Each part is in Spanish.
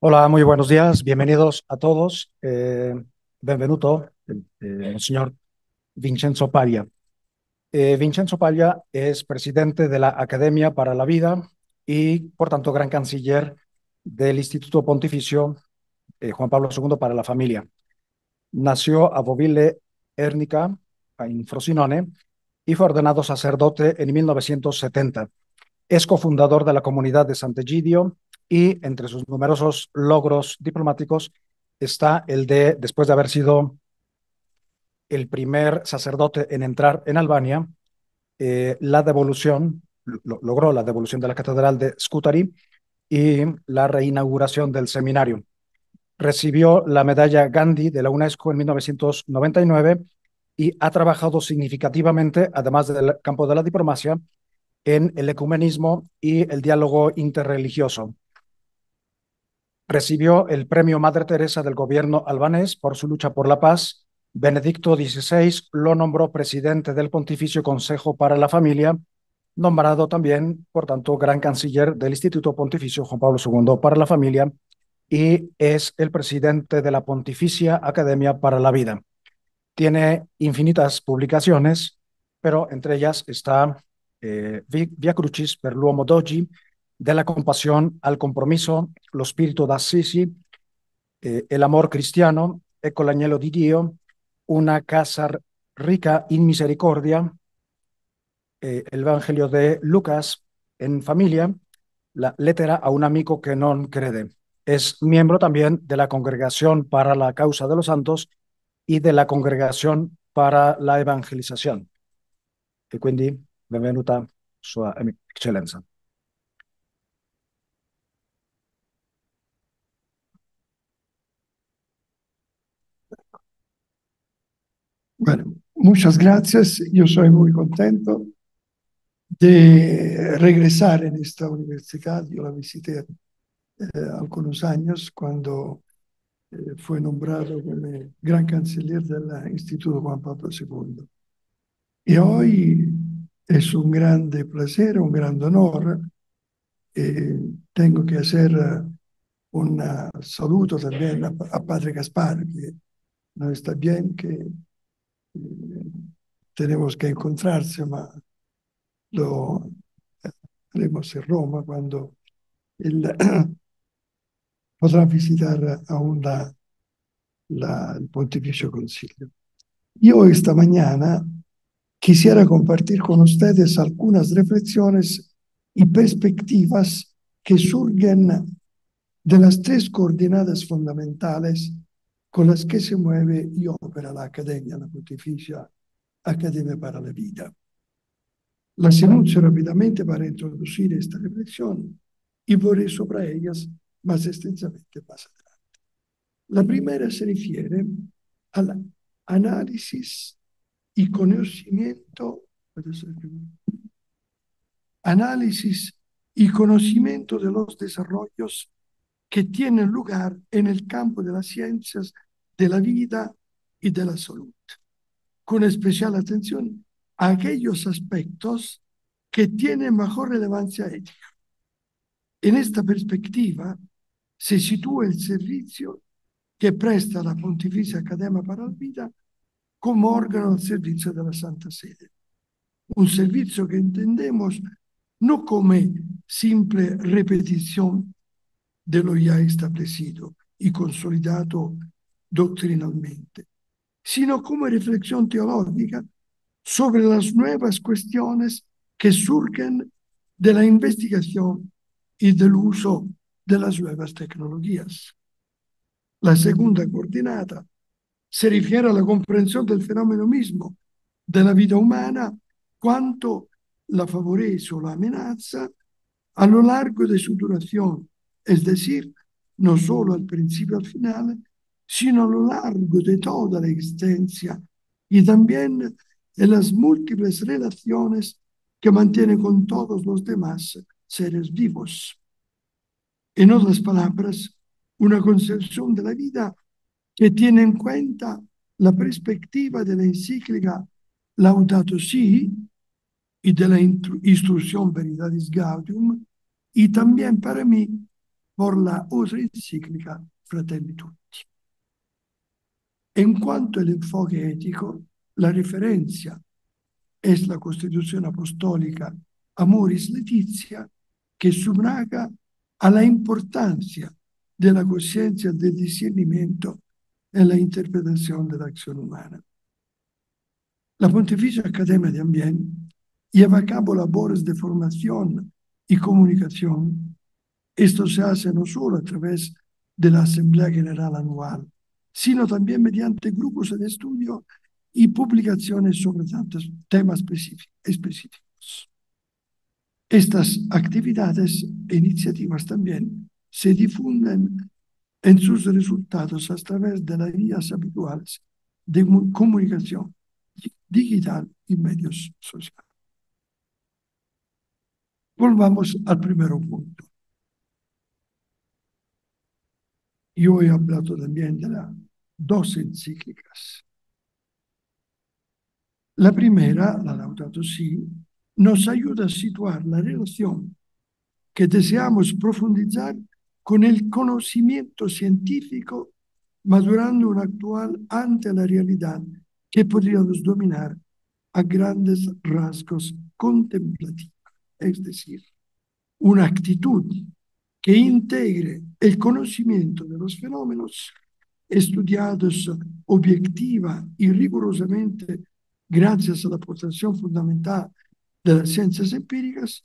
Hola, muy buenos días. Bienvenidos a todos. Benvenuto, Monseñor Vincenzo Paglia. Vincenzo Paglia es presidente de la Academia para la Vida y, por tanto, gran canciller del Instituto Pontificio Juan Pablo II para la Familia. Nació a Boville Ernica, en Frosinone, y fue ordenado sacerdote en 1970. Es cofundador de la comunidad de Sant'Egidio y entre sus numerosos logros diplomáticos está el de, después de haber sido el primer sacerdote en entrar en Albania, la devolución, logró la devolución de la Catedral de Scutari y la reinauguración del seminario. Recibió la medalla Gandhi de la UNESCO en 1999 y ha trabajado significativamente, además del campo de la diplomacia, en el ecumenismo y el diálogo interreligioso. Recibió el premio Madre Teresa del gobierno albanés por su lucha por la paz. Benedicto XVI lo nombró presidente del Pontificio Consejo para la Familia, nombrado también, por tanto, gran canciller del Instituto Pontificio Juan Pablo II para la Familia y es el presidente de la Pontificia Academia para la Vida. Tiene infinitas publicaciones, pero entre ellas está Via Crucis per l'uomo d'oggi, de la compasión al compromiso, lo spirito d'Assisi, el amor cristiano, ecco l'agnello di Dio, una casa rica in misericordia, el Evangelio de Lucas en familia, la lettera a un amigo que non crede. Es miembro también de la Congregación para la Causa de los Santos y de la Congregación para la Evangelización. E quindi benvenuta Sua Eccellenza. Bueno, muchas gracias. Yo soy muy contento de regresar en esta universidad. Yo la visité algunos años cuando fue nombrado como gran canciller del Instituto Juan Pablo II. Y hoy es un grande placer, un gran honor. Tengo que hacer un saludo también a Padre Gaspar, que no está bien, que tenemos que encontrarse, ma lo haremos en Roma cuando él podrá visitar aún el Pontificio Concilio. Yo esta mañana quisiera compartir con ustedes algunas reflexiones y perspectivas que surgen de las tres coordenadas fundamentales con las que se mueve y opera la Academia, la Pontificia Academia para la Vida. Las enuncio rápidamente para introducir esta reflexión y volver sobre ellas más extensamente más adelante. La primera se refiere al análisis y conocimiento, análisis y conocimiento de los desarrollos que tienen lugar en el campo de las ciencias de la vida y de la salud, con especial atención a aquellos aspectos que tienen mejor relevancia ética. En esta perspectiva se sitúa el servicio que presta la Pontificia Academia para la Vida como órgano al servicio de la Santa Sede. Un servicio que entendemos no como simple repetición de lo ya establecido y consolidado doctrinalmente, sino como reflexión teológica sobre las nuevas cuestiones que surgen de la investigación y del uso de las nuevas tecnologías. La segunda coordenada se refiere a la comprensión del fenómeno mismo de la vida humana, cuanto la favorece o la amenaza a lo largo de su duración, es decir, no solo al principio y al final, sino a lo largo de toda la existencia y también en las múltiples relaciones que mantiene con todos los demás seres vivos. En otras palabras, una concepción de la vida que tiene en cuenta la perspectiva de la encíclica Laudato Si y de la instrucción Veritatis Gaudium, y también para mí por la otra encíclica Fratelli Tutti. En cuanto al enfoque ético, la referencia es la Constitución Apostólica Amoris Laetitia, que subraya a la importancia de la conciencia del discernimiento en la interpretación de la acción humana. La Pontificia Academia de Ambiente lleva a cabo labores de formación y comunicación. Esto se hace no solo a través de la Asamblea General Anual, sino también mediante grupos de estudio y publicaciones sobre tantos temas específicos. Estas actividades e iniciativas también se difunden en sus resultados a través de las vías habituales de comunicación digital y medios sociales. Volvamos al primer punto. Yo he hablado también de las dos encíclicas. La primera, la Laudato Si, nos ayuda a situar la relación que deseamos profundizar con el conocimiento científico, madurando un actual ante la realidad que podríamos dominar a grandes rasgos contemplativos, es decir, una actitud que integre el conocimiento de los fenómenos estudiados objetiva y rigurosamente gracias a la aportación fundamental de las ciencias empíricas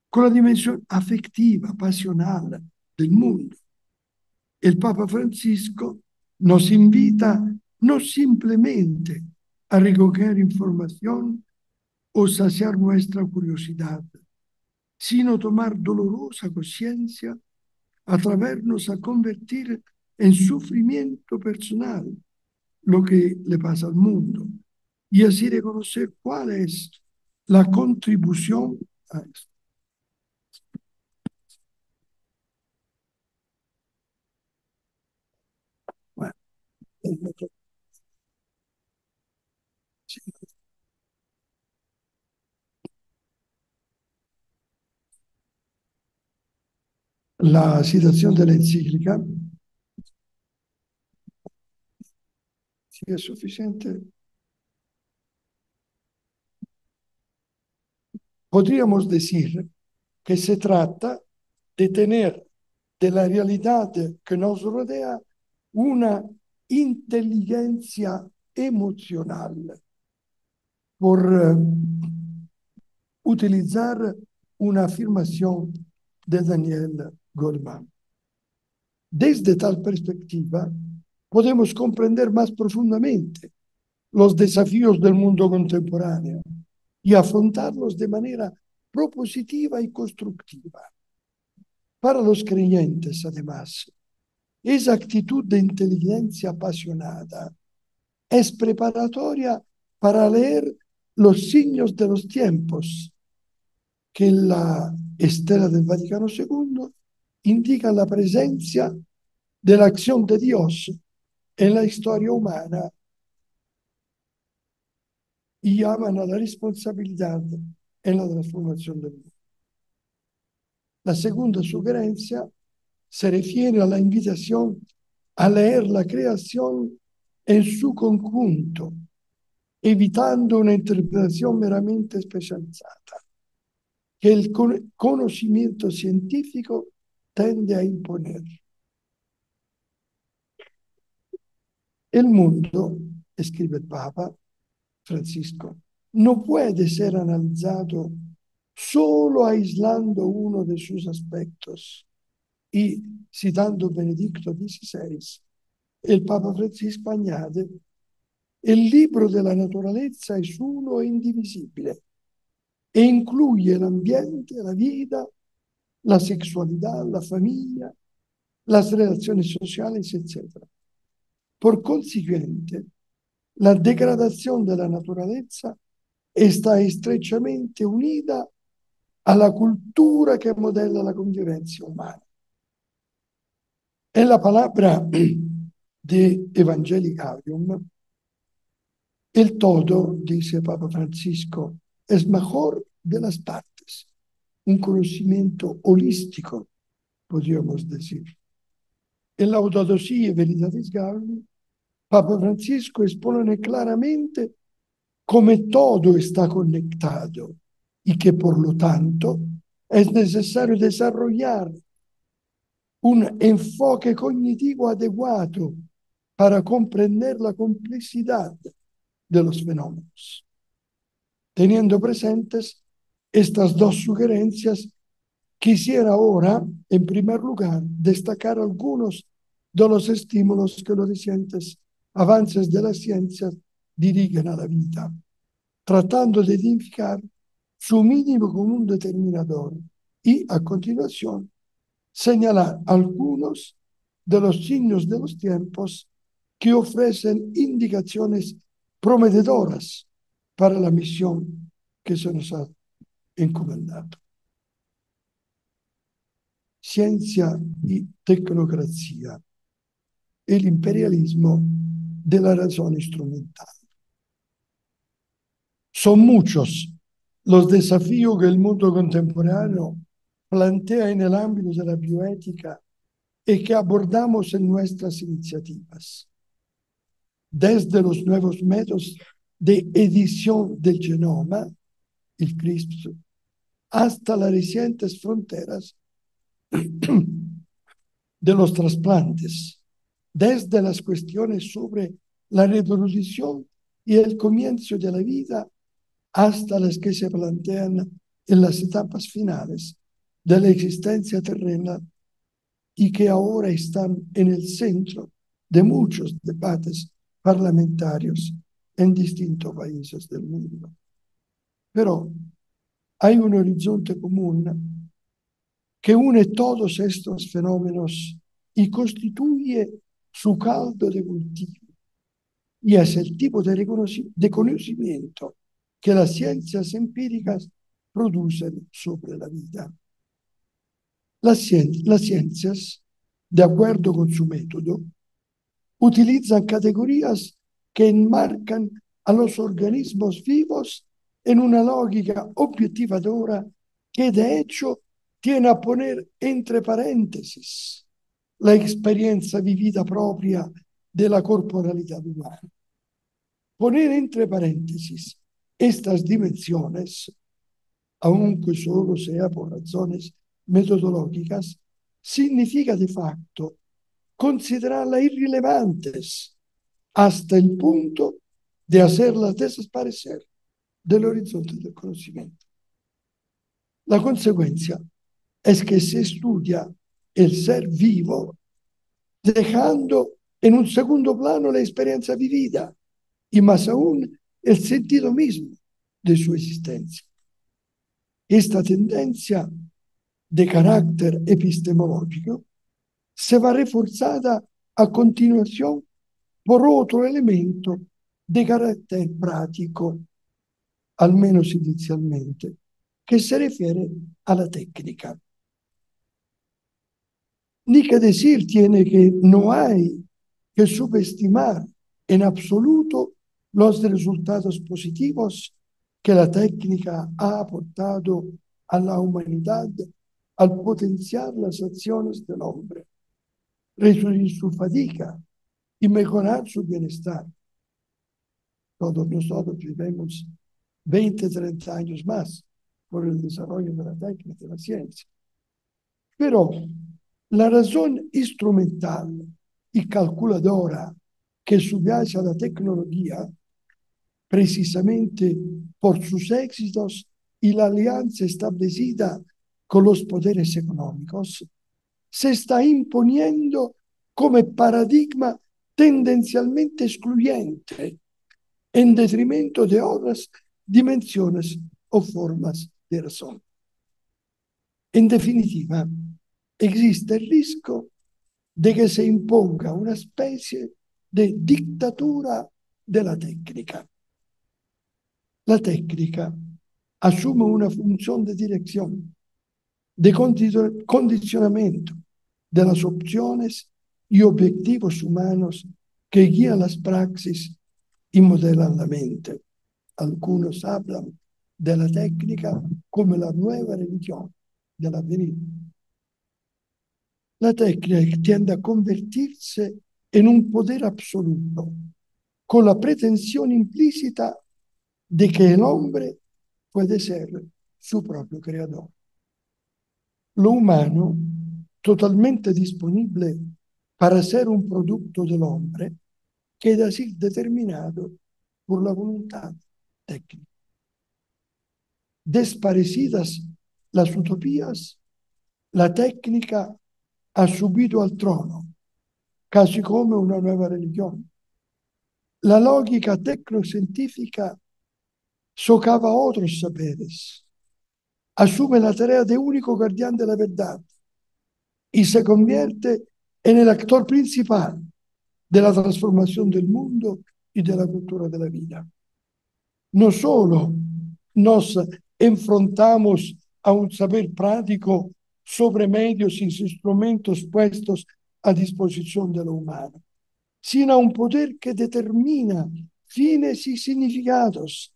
con la dimensión afectiva, pasional del mundo. El Papa Francisco nos invita no simplemente a recoger información o saciar nuestra curiosidad, sino tomar dolorosa conciencia, atrevernos a convertir en sufrimiento personal lo que le pasa al mundo y así reconocer cuál es la contribución a esto. Bueno, sí. La citación de la encíclica, si es suficiente, podríamos decir que se trata de tener de la realidad que nos rodea una inteligencia emocional, por utilizar una afirmación de Daniel Goleman. Desde tal perspectiva, podemos comprender más profundamente los desafíos del mundo contemporáneo y afrontarlos de manera propositiva y constructiva. Para los creyentes, además, esa actitud de inteligencia apasionada es preparatoria para leer los signos de los tiempos que la estela del Vaticano II indica la presencia de la acción de Dios en la historia humana y llaman a la responsabilidad en la transformación del mundo. La segunda sugerencia se refiere a la invitación a leer la creación en su conjunto, evitando una interpretación meramente especializada que el conocimiento científico tende a imponer. El mundo, escribe el Papa Francisco, no puede ser analizado solo aislando uno de sus aspectos. Y, citando Benedicto XVI, el Papa Francisco añade: el libro de la naturaleza es uno e indivisible e incluye el ambiente, la vida, la sexualidad, la familia, las relaciones sociales, etc. Por consiguiente, la degradación de la naturaleza está estrechamente unida a la cultura que modela la convivencia humana. En la palabra de Evangelicarium, el todo, dice Papa Francisco, es mejor de las partes, un conocimiento holístico podríamos decir. En Laudato Si y Veritatis Gaudium, Papa Francisco expone claramente cómo todo está conectado y que por lo tanto es necesario desarrollar un enfoque cognitivo adecuado para comprender la complejidad de los fenómenos. Teniendo presentes estas dos sugerencias, quisiera ahora, en primer lugar, destacar algunos de los estímulos que los recientes avances de la ciencia dirigen a la vida, tratando de identificar su mínimo común determinador y, a continuación, señalar algunos de los signos de los tiempos que ofrecen indicaciones prometedoras para la misión que se nos ha encomendado. Ciencia y tecnocracia, el imperialismo de la razón instrumental. Son muchos los desafíos que el mundo contemporáneo plantea en el ámbito de la bioética y que abordamos en nuestras iniciativas. Desde los nuevos métodos de edición del genoma, el CRISPR, hasta las recientes fronteras de los trasplantes, desde las cuestiones sobre la reproducción y el comienzo de la vida hasta las que se plantean en las etapas finales de la existencia terrena y que ahora están en el centro de muchos debates parlamentarios en distintos países del mundo. Pero hay un horizonte común que une todos estos fenómenos y constituye su caldo de cultivo. Y es el tipo de conocimiento que las ciencias empíricas producen sobre la vida. Las ciencias, de acuerdo con su método, utilizan categorías que enmarcan a los organismos vivos en una lógica objetivadora que de hecho tiene a poner entre paréntesis la experiencia vivida propia de la corporalidad humana. Poner entre paréntesis estas dimensiones, aunque solo sea por razones metodológicas, significa de facto considerarlas irrelevantes hasta el punto de hacerlas desaparecer del horizonte del conocimiento. La consecuencia es que se estudia el ser vivo dejando en un segundo plano la experiencia vivida y más aún el sentido mismo de su existencia. Esta tendencia de carácter epistemológico se va reforzada a continuación por otro elemento de carácter práctico, al menos inicialmente, que se refiere a la técnica. Ni que decir tiene que no hay que subestimar en absoluto los resultados positivos que la técnica ha aportado a la humanidad al potenciar las acciones del hombre, reducir su fatiga y mejorar su bienestar. Todos nosotros vivimos 20, 30 años más por el desarrollo de la técnica y de la ciencia. Pero la razón instrumental y calculadora que subyace a la tecnología, precisamente por sus éxitos y la alianza establecida con los poderes económicos, se está imponiendo como paradigma tendencialmente excluyente en detrimento de otras dimensiones o formas de razón. En definitiva, existe el riesgo de que se imponga una especie de dictadura de la técnica. La técnica asume una función de dirección, de condicionamiento de las opciones y objetivos humanos que guían las praxis y modelan la mente. Algunos hablan de la técnica como la nueva religión del avenir. La técnica tiende a convertirse en un poder absoluto, con la pretensión implícita de que el hombre puede ser su propio creador. Lo humano, totalmente disponible para ser un producto del hombre, queda así determinado por la voluntad técnica. Desparecidas las utopías, la técnica ha subido al trono, casi come una nueva religión. La lógica tecnocientífica socava otros saberes, asume la tarea de único guardián de la verdad y se convierte en el actor principal de la transformación del mundo y de la cultura de la vida. No solo nos enfrentamos a un saber práctico sobre medios y instrumentos puestos a disposición de lo humano, sino a un poder que determina fines y significados,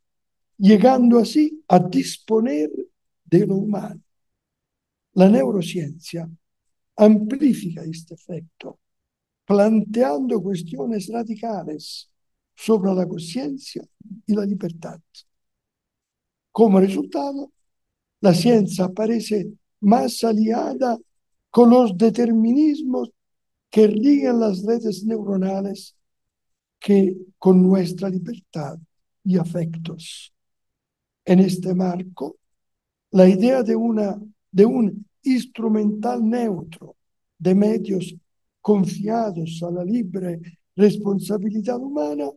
llegando así a disponer de lo humano. La neurociencia amplifica este efecto, planteando cuestiones radicales sobre la conciencia y la libertad. Como resultado, la ciencia parece más aliada con los determinismos que rigen las redes neuronales que con nuestra libertad y afectos. En este marco, la idea de un instrumental neutro de medios confiados a la libre responsabilidad humana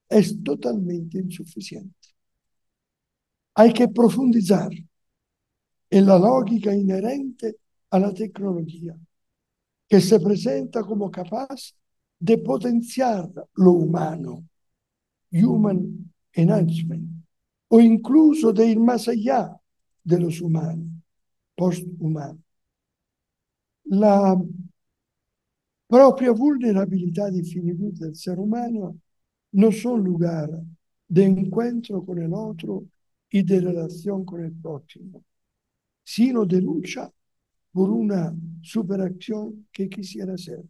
es totalmente insuficiente. Hay que profundizar en la lógica inherente a la tecnología, que se presenta como capaz de potenciar lo humano, human enhancement, o incluso de ir más allá de los humanos, posthumanos. La propia vulnerabilidad y finitud del ser humano no son lugar de encuentro con el otro y de relación con el próximo, sino de lucha por una superacción que quisiera ser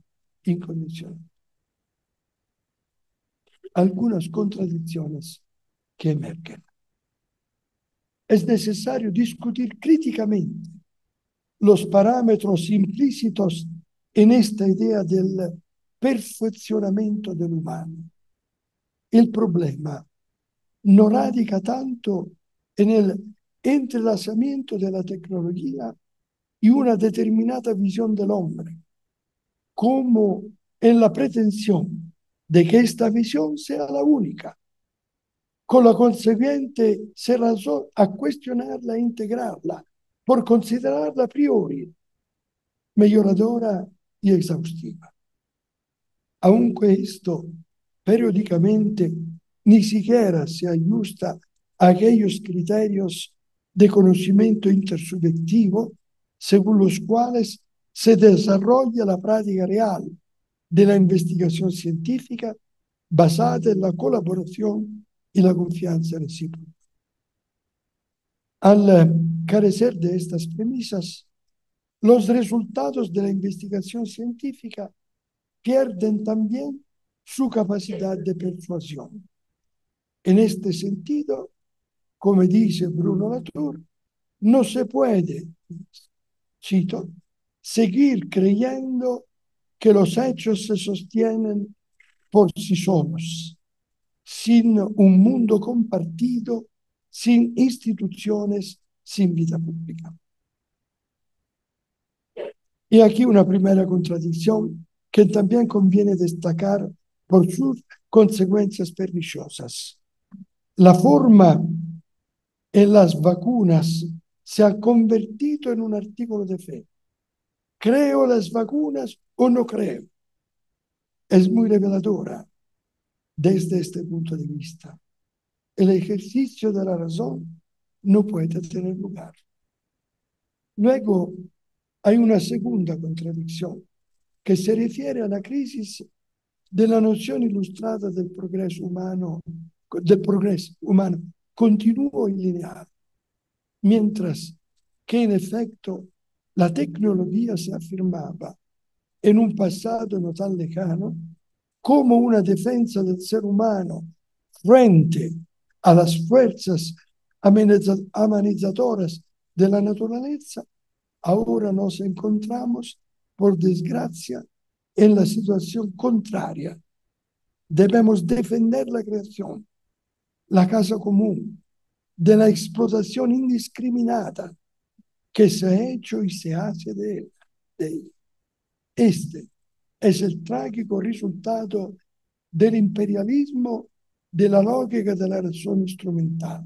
incondicional. Algunas contradicciones que emergen. Es necesario discutir críticamente los parámetros implícitos en esta idea del perfeccionamiento del humano. El problema no radica tanto en el entrelazamiento de la tecnología y una determinada visión del hombre, como en la pretensión de que esta visión sea la única, con la conseguente cerrazón a cuestionarla e integrarla por considerarla a priori mejoradora y exhaustiva. Aunque esto periódicamente ni siquiera se ajusta a aquellos criterios de conocimiento intersubjetivo según los cuales se desarrolla la práctica real de la investigación científica basada en la colaboración y la confianza recíproca. Al carecer de estas premisas, los resultados de la investigación científica pierden también su capacidad de persuasión. En este sentido, como dice Bruno Latour, no se puede, cito, seguir creyendo que los hechos se sostienen por sí solos, sin un mundo compartido, sin instituciones, sin vida pública. Y aquí una primera contradicción que también conviene destacar por sus consecuencias perniciosas. La forma en las vacunas se ha convertido en un artículo de fe. ¿Creo las vacunas o no creo? Es muy reveladora desde este punto de vista. El ejercicio de la razón no puede tener lugar. Luego hay una segunda contradicción que se refiere a la crisis de la noción ilustrada del progreso humano continuo y lineal, mientras que en efecto la tecnología se afirmaba en un pasado no tan lejano, como una defensa del ser humano frente a las fuerzas amenizadoras de la naturaleza, ahora nos encontramos, por desgracia, en la situación contraria. Debemos defender la creación, la casa común, de la explotación indiscriminada que se ha hecho y se hace de ella. Este es el trágico resultado del imperialismo de la lógica de la razón instrumental,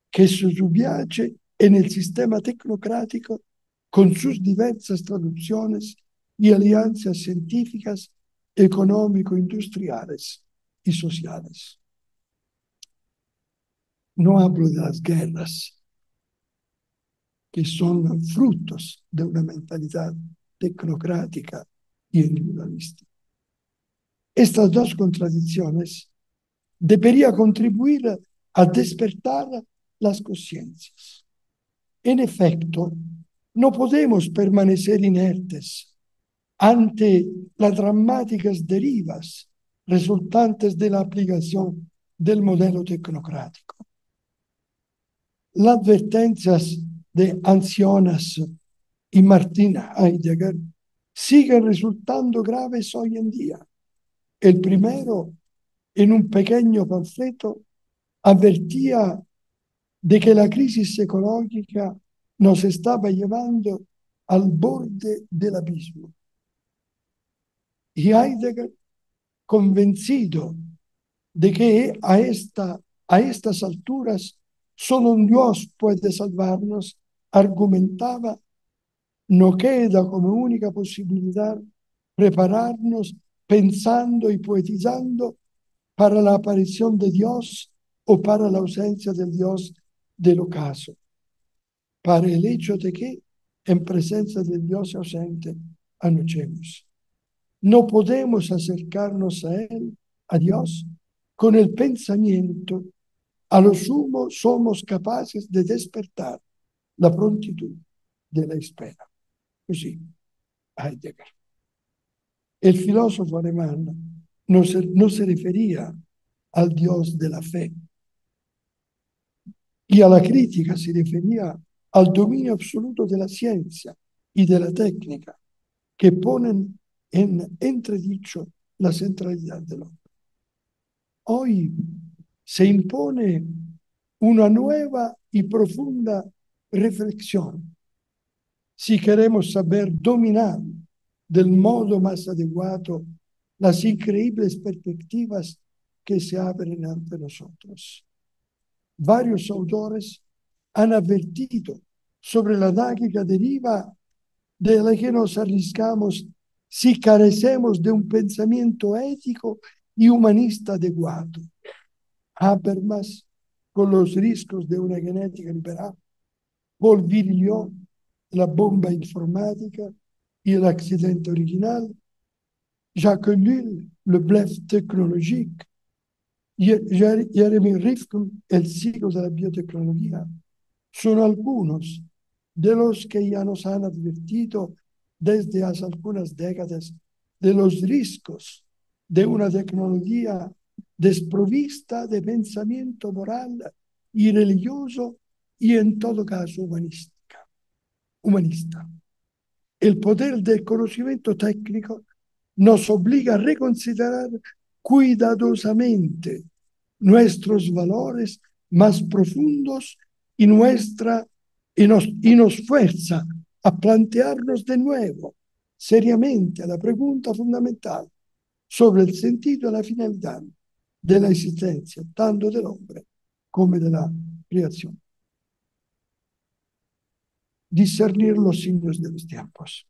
que se subyace en el sistema tecnocrático con sus diversas traducciones y alianzas científicas, económico-industriales y sociales. No hablo de las guerras, que son frutos de una mentalidad tecnocrática y individualista. Estas dos contradicciones deberían contribuir a despertar las conciencias. En efecto, no podemos permanecer inertes ante las dramáticas derivas resultantes de la aplicación del modelo tecnocrático. Las advertencias de Ancionas y Martin Heidegger siguen resultando graves hoy en día. El primero, en un pequeño panfleto, advertía de que la crisis ecológica nos estaba llevando al borde del abismo. Y Heidegger, convencido de que a estas alturas solo un Dios puede salvarnos, argumentaba: no queda como única posibilidad prepararnos pensando y poetizando para la aparición de Dios o para la ausencia del Dios del ocaso, para el hecho de que en presencia del Dios ausente anochemos. No podemos acercarnos a Él, a Dios, con el pensamiento. A lo sumo somos capaces de despertar la prontitud de la espera. Così Heidegger. El filósofo alemán no se refería al Dios de la fe, y a la crítica se refería al dominio absoluto de la ciencia y de la técnica, que ponen en entredicho la centralidad del hombre. Hoy se impone una nueva y profunda reflexión si queremos saber dominar del modo más adecuado las increíbles perspectivas que se abren ante nosotros. Varios autores han advertido sobre la trágica deriva de la que nos arriesgamos si carecemos de un pensamiento ético y humanista adecuado. Habermas, con los riesgos de una genética liberal; Paul Virilio, la bomba informática y el accidente original; Jacques Ellul, le bluff tecnológico; Jeremy Rifkin, el siglo de la biotecnología, son algunos de los que ya nos han advertido desde hace algunas décadas de los riesgos de una tecnología desprovista de pensamiento moral y religioso, y en todo caso humanista. El poder del conocimiento técnico nos obliga a reconsiderar cuidadosamente nuestros valores más profundos y nos fuerza a plantearnos de nuevo seriamente la pregunta fundamental sobre el sentido y la finalidad de la existencia, tanto del hombre como de la creación. Discernir los signos de los tiempos.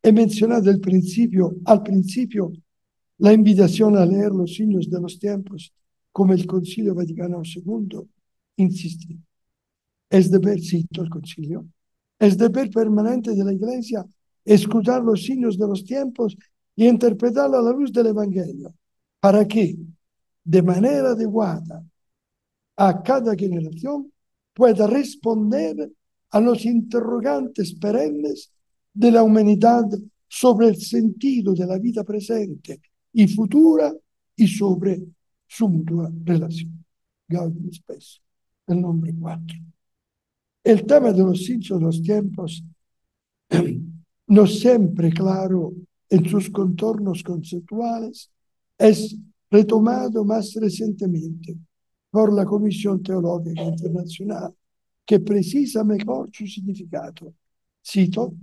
He mencionado al principio la invitación a leer los signos de los tiempos, como el Concilio Vaticano II insistía. Es deber, cito el Concilio, es deber permanente de la Iglesia escuchar los signos de los tiempos y interpretarlos a la luz del Evangelio, para que, de manera adecuada a cada generación, pueda responder a los interrogantes perennes de la humanidad sobre el sentido de la vida presente y futura y sobre su mutua relación. Gaudium Spes, el nombre 4. El tema de los signos de los tiempos, no siempre claro en sus contornos conceptuales, es retomado más recientemente por la Comisión Teológica Internacional, que precisa mejor su significado. Cito: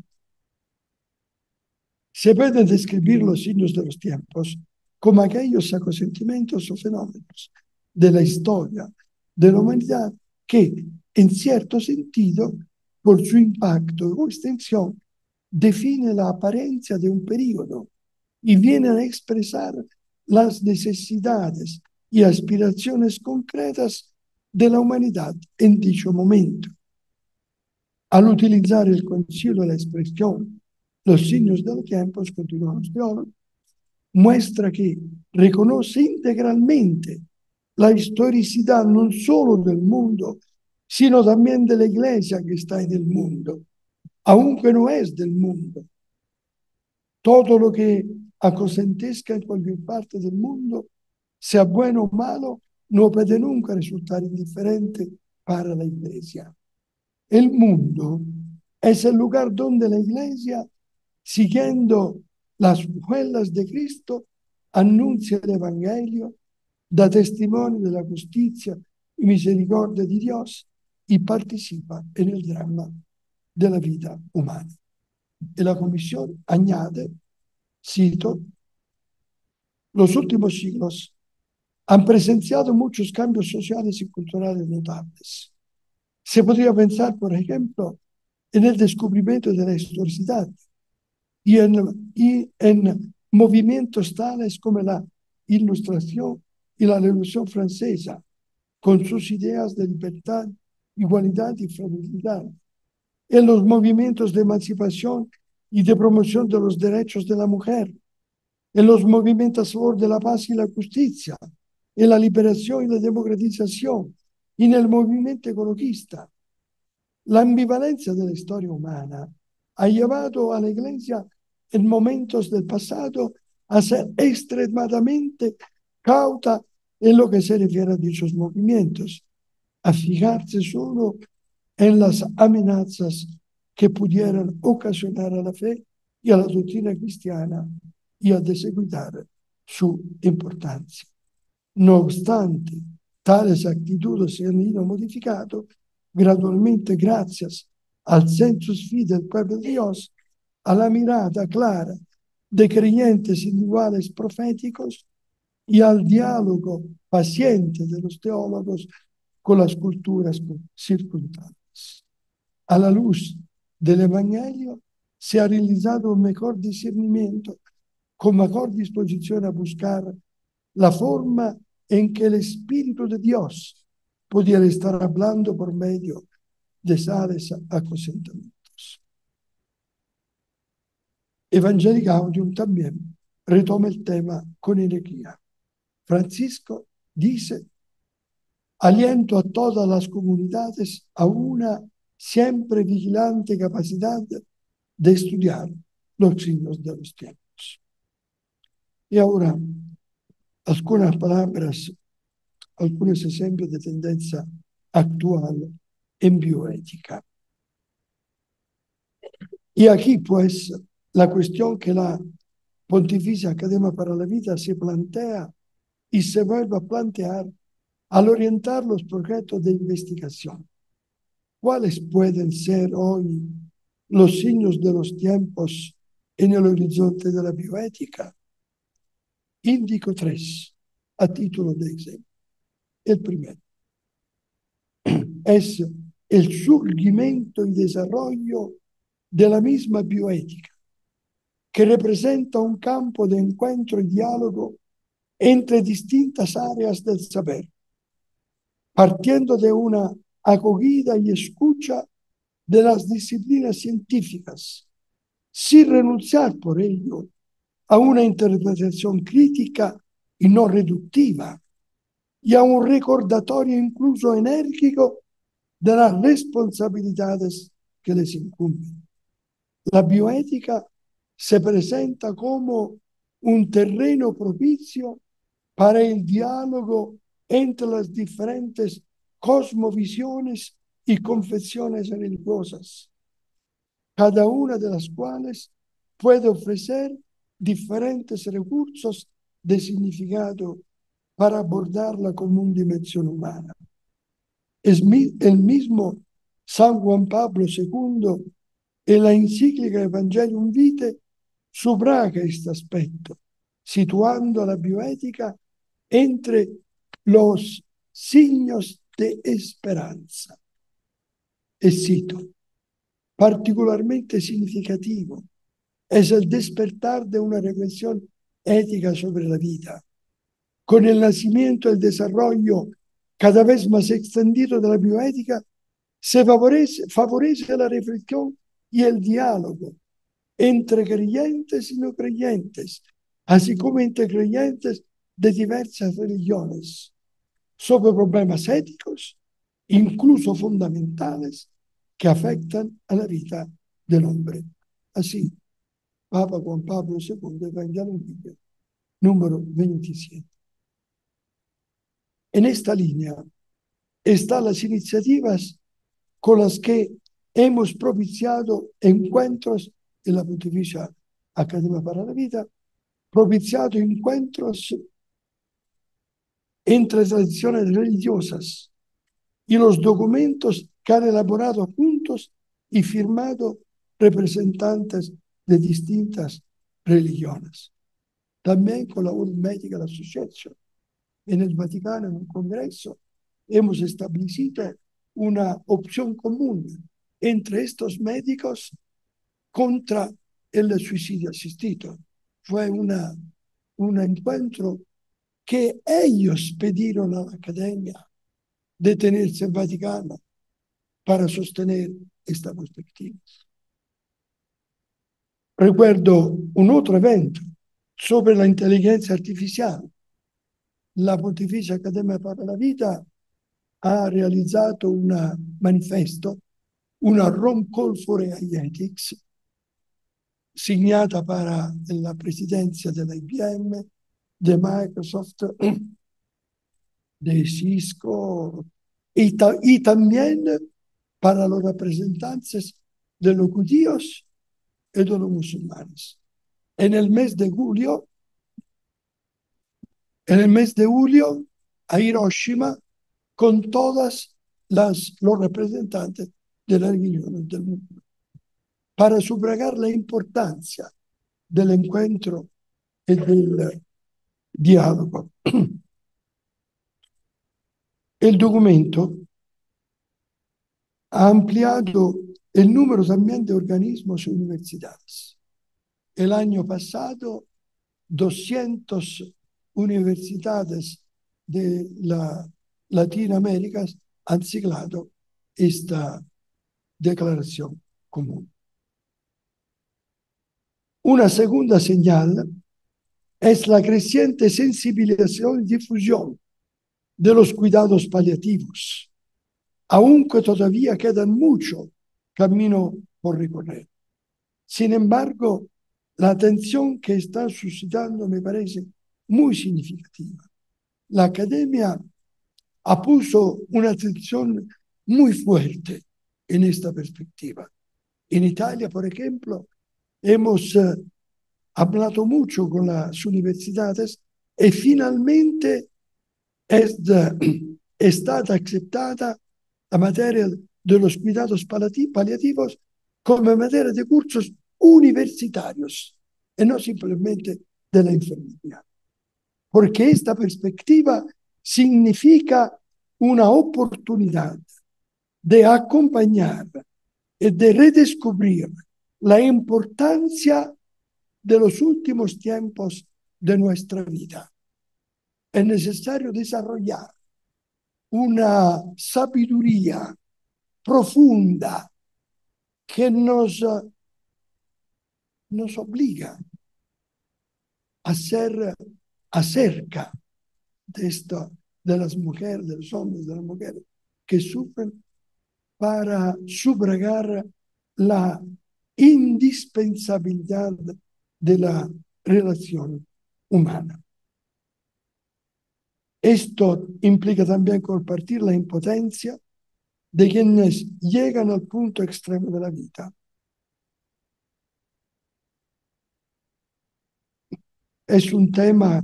se pueden describir los signos de los tiempos como aquellos acontecimientos o fenómenos de la historia de la humanidad que, en cierto sentido, por su impacto o extensión, define la apariencia de un periodo y vienen a expresar las necesidades y aspiraciones concretas de la humanidad en dicho momento. Al utilizar el concilio la expresión los signos de los tiempos, continúan los teólogos, muestra que reconoce integralmente la historicidad no solo del mundo, sino también de la iglesia que está en el mundo, aunque no es del mundo. Todo lo que acontezca en cualquier parte del mundo, sea bueno o malo, no puede nunca resultar indiferente para la iglesia. El mundo es el lugar donde la iglesia, siguiendo las huellas de Cristo, anuncia el Evangelio, da testimonio de la justicia y misericordia de Dios y participa en el drama de la vida humana. Y la Comisión añade, cito: los últimos siglos han presenciado muchos cambios sociales y culturales notables. Se podría pensar, por ejemplo, en el descubrimiento de la historicidad y en movimientos tales como la Ilustración y la Revolución Francesa, con sus ideas de libertad, igualdad y fraternidad, en los movimientos de emancipación y de promoción de los derechos de la mujer, en los movimientos a favor de la paz y la justicia, en la liberación y la democratización, y en el movimiento ecologista. La ambivalencia de la historia humana ha llevado a la Iglesia en momentos del pasado a ser extremadamente cauta en lo que se refiere a dichos movimientos, a fijarse solo en las amenazas que pudieran ocasionar a la fe y a la doctrina cristiana y a descuidar su importancia. No obstante, tales actitudes se han ido modificando gradualmente gracias al sensus fide del pueblo de Dios, a la mirada clara de creyentes individuales proféticos y al diálogo paciente de los teólogos con las culturas circundantes. A la luz del Evangelio se ha realizado un mejor discernimiento, con mejor disposición a buscar la forma en que el Espíritu de Dios pudiera estar hablando por medio de tales acontecimientos. Evangelii Gaudium también retoma el tema con energía. Francisco dice: aliento a todas las comunidades a una siempre vigilante capacidad de estudiar los signos de los tiempos. Y ahora, algunas palabras, algunos ejemplos de tendencia actual en bioética. Y aquí, pues, la cuestión que la Pontificia Academia para la Vida se plantea y se vuelve a plantear al orientar los proyectos de investigación. ¿Cuáles pueden ser hoy los signos de los tiempos en el horizonte de la bioética? Indico 3 a título de ejemplo. El primero es el surgimiento y desarrollo de la misma bioética, que representa un campo de encuentro y diálogo entre distintas áreas del saber, partiendo de una acogida y escucha de las disciplinas científicas, sin renunciar por ello a una interpretación crítica y no reductiva, y a un recordatorio incluso enérgico de las responsabilidades que les incumben. La bioética se presenta como un terreno propicio para el diálogo entre las diferentes cosmovisiones y confesiones religiosas, cada una de las cuales puede ofrecer diferentes recursos de significado para abordar la común dimensión humana. El mismo San Juan Pablo II, en la encíclica Evangelium Vitae, subraya este aspecto, situando la bioética entre los signos de esperanza. E cito: particularmente significativo es el despertar de una reflexión ética sobre la vida. Con el nacimiento y el desarrollo cada vez más extendido de la bioética, se favorece la reflexión y el diálogo entre creyentes y no creyentes, así como entre creyentes de diversas religiones, sobre problemas éticos, incluso fundamentales, que afectan a la vida del hombre. Así, Papa Juan Pablo II, Evangelium Vitae, número 27. En esta línea están las iniciativas con las que hemos propiciado encuentros en la Pontificia Academia para la Vida, propiciado encuentros entre tradiciones religiosas y los documentos que han elaborado juntos y firmado representantes de distintas religiones. También con la World Medical Association en el Vaticano, en un congreso, hemos establecido una opción común entre estos médicos contra el suicidio asistido. Fue un encuentro que ellos pidieron a la Academia de tenerse en Vaticano para sostener esta perspectiva. Recuerdo un otro evento sobre la inteligencia artificial. La Pontificia Academia para la Vida ha realizzato un manifesto, una Rome Call for AI Ethics, signata para la presidencia de la IBM, de Microsoft, de Cisco y también para los representantes de los judíos y de los musulmanes. En el mes de julio, a Hiroshima, con todos los representantes de las religiones del mundo, para subrayar la importancia del encuentro y del diálogo. El documento ha ampliado el número también de organismos y universidades. El año pasado, 200 universidades de Latinoamérica han siglado esta declaración común. Una segunda señal es la creciente sensibilización y difusión de los cuidados paliativos, aunque todavía queda mucho camino por recorrer. Sin embargo, la atención que está suscitando me parece muy significativa. La Academia ha puesto una atención muy fuerte en esta perspectiva. En Italia, por ejemplo, hemos hablado mucho con las universidades y finalmente es stata aceptada la materia de los cuidados paliativos como materia de cursos universitarios y no simplemente de la enfermería. Porque esta perspectiva significa una oportunidad de acompañar y de redescubrir la importancia de los últimos tiempos de nuestra vida. Es necesario desarrollar una sabiduría profunda que nos obliga a ser acerca de las mujeres, de los hombres, de las mujeres que sufren, para subrayar la indispensabilidad de la relación humana. Esto implica también compartir la impotencia de quienes llegan al punto extremo de la vida. Es un tema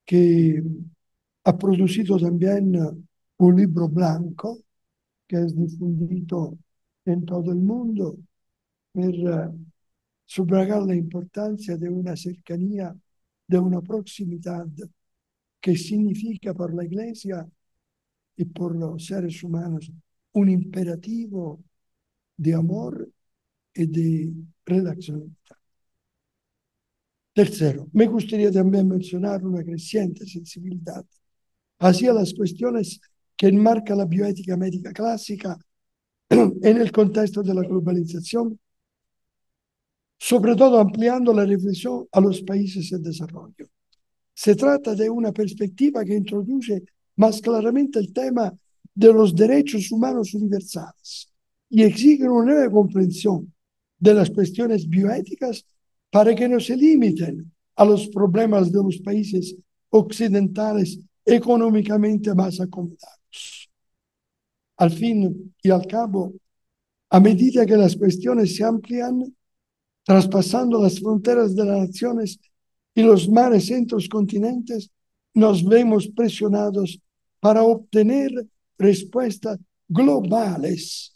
que ha producido también un libro blanco que es difundido en todo el mundo per subrayar la importancia de una cercanía, de una proximidad que significa para la Iglesia y por los seres humanos un imperativo de amor y de relacionalidad. Tercero, me gustaría también mencionar una creciente sensibilidad hacia las cuestiones que enmarca la bioética médica clásica en el contexto de la globalización, sobre todo ampliando la reflexión a los países en desarrollo. Se trata de una perspectiva que introduce más claramente el tema de los derechos humanos universales y exige una nueva comprensión de las cuestiones bioéticas para que no se limiten a los problemas de los países occidentales económicamente más acomodados. Al fin y al cabo, a medida que las cuestiones se amplían, traspasando las fronteras de las naciones y los mares entre los continentes, nos vemos presionados para obtener respuestas globales.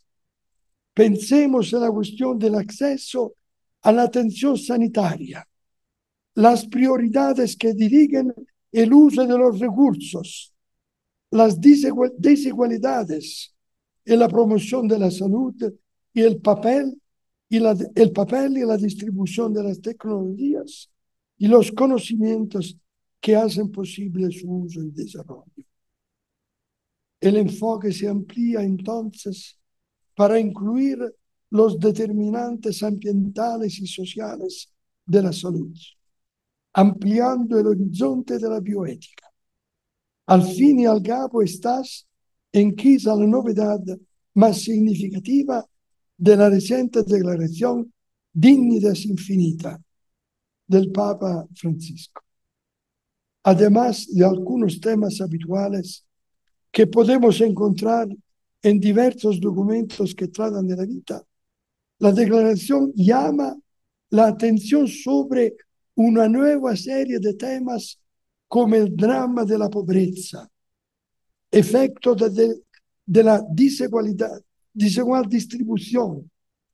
Pensemos en la cuestión del acceso a la atención sanitaria, las prioridades que dirigen el uso de los recursos, las desigualdades en la promoción de la salud y el papel y la distribución de las tecnologías y los conocimientos que hacen posible su uso y desarrollo. El enfoque se amplía entonces para incluir los determinantes ambientales y sociales de la salud, ampliando el horizonte de la bioética. Al fin y al cabo estás en quizá la novedad más significativa de la reciente declaración Dignidad Infinita del Papa Francisco. Además de algunos temas habituales que podemos encontrar en diversos documentos que tratan de la vida, la declaración llama la atención sobre una nueva serie de temas como el drama de la pobreza, efecto de la desigual distribución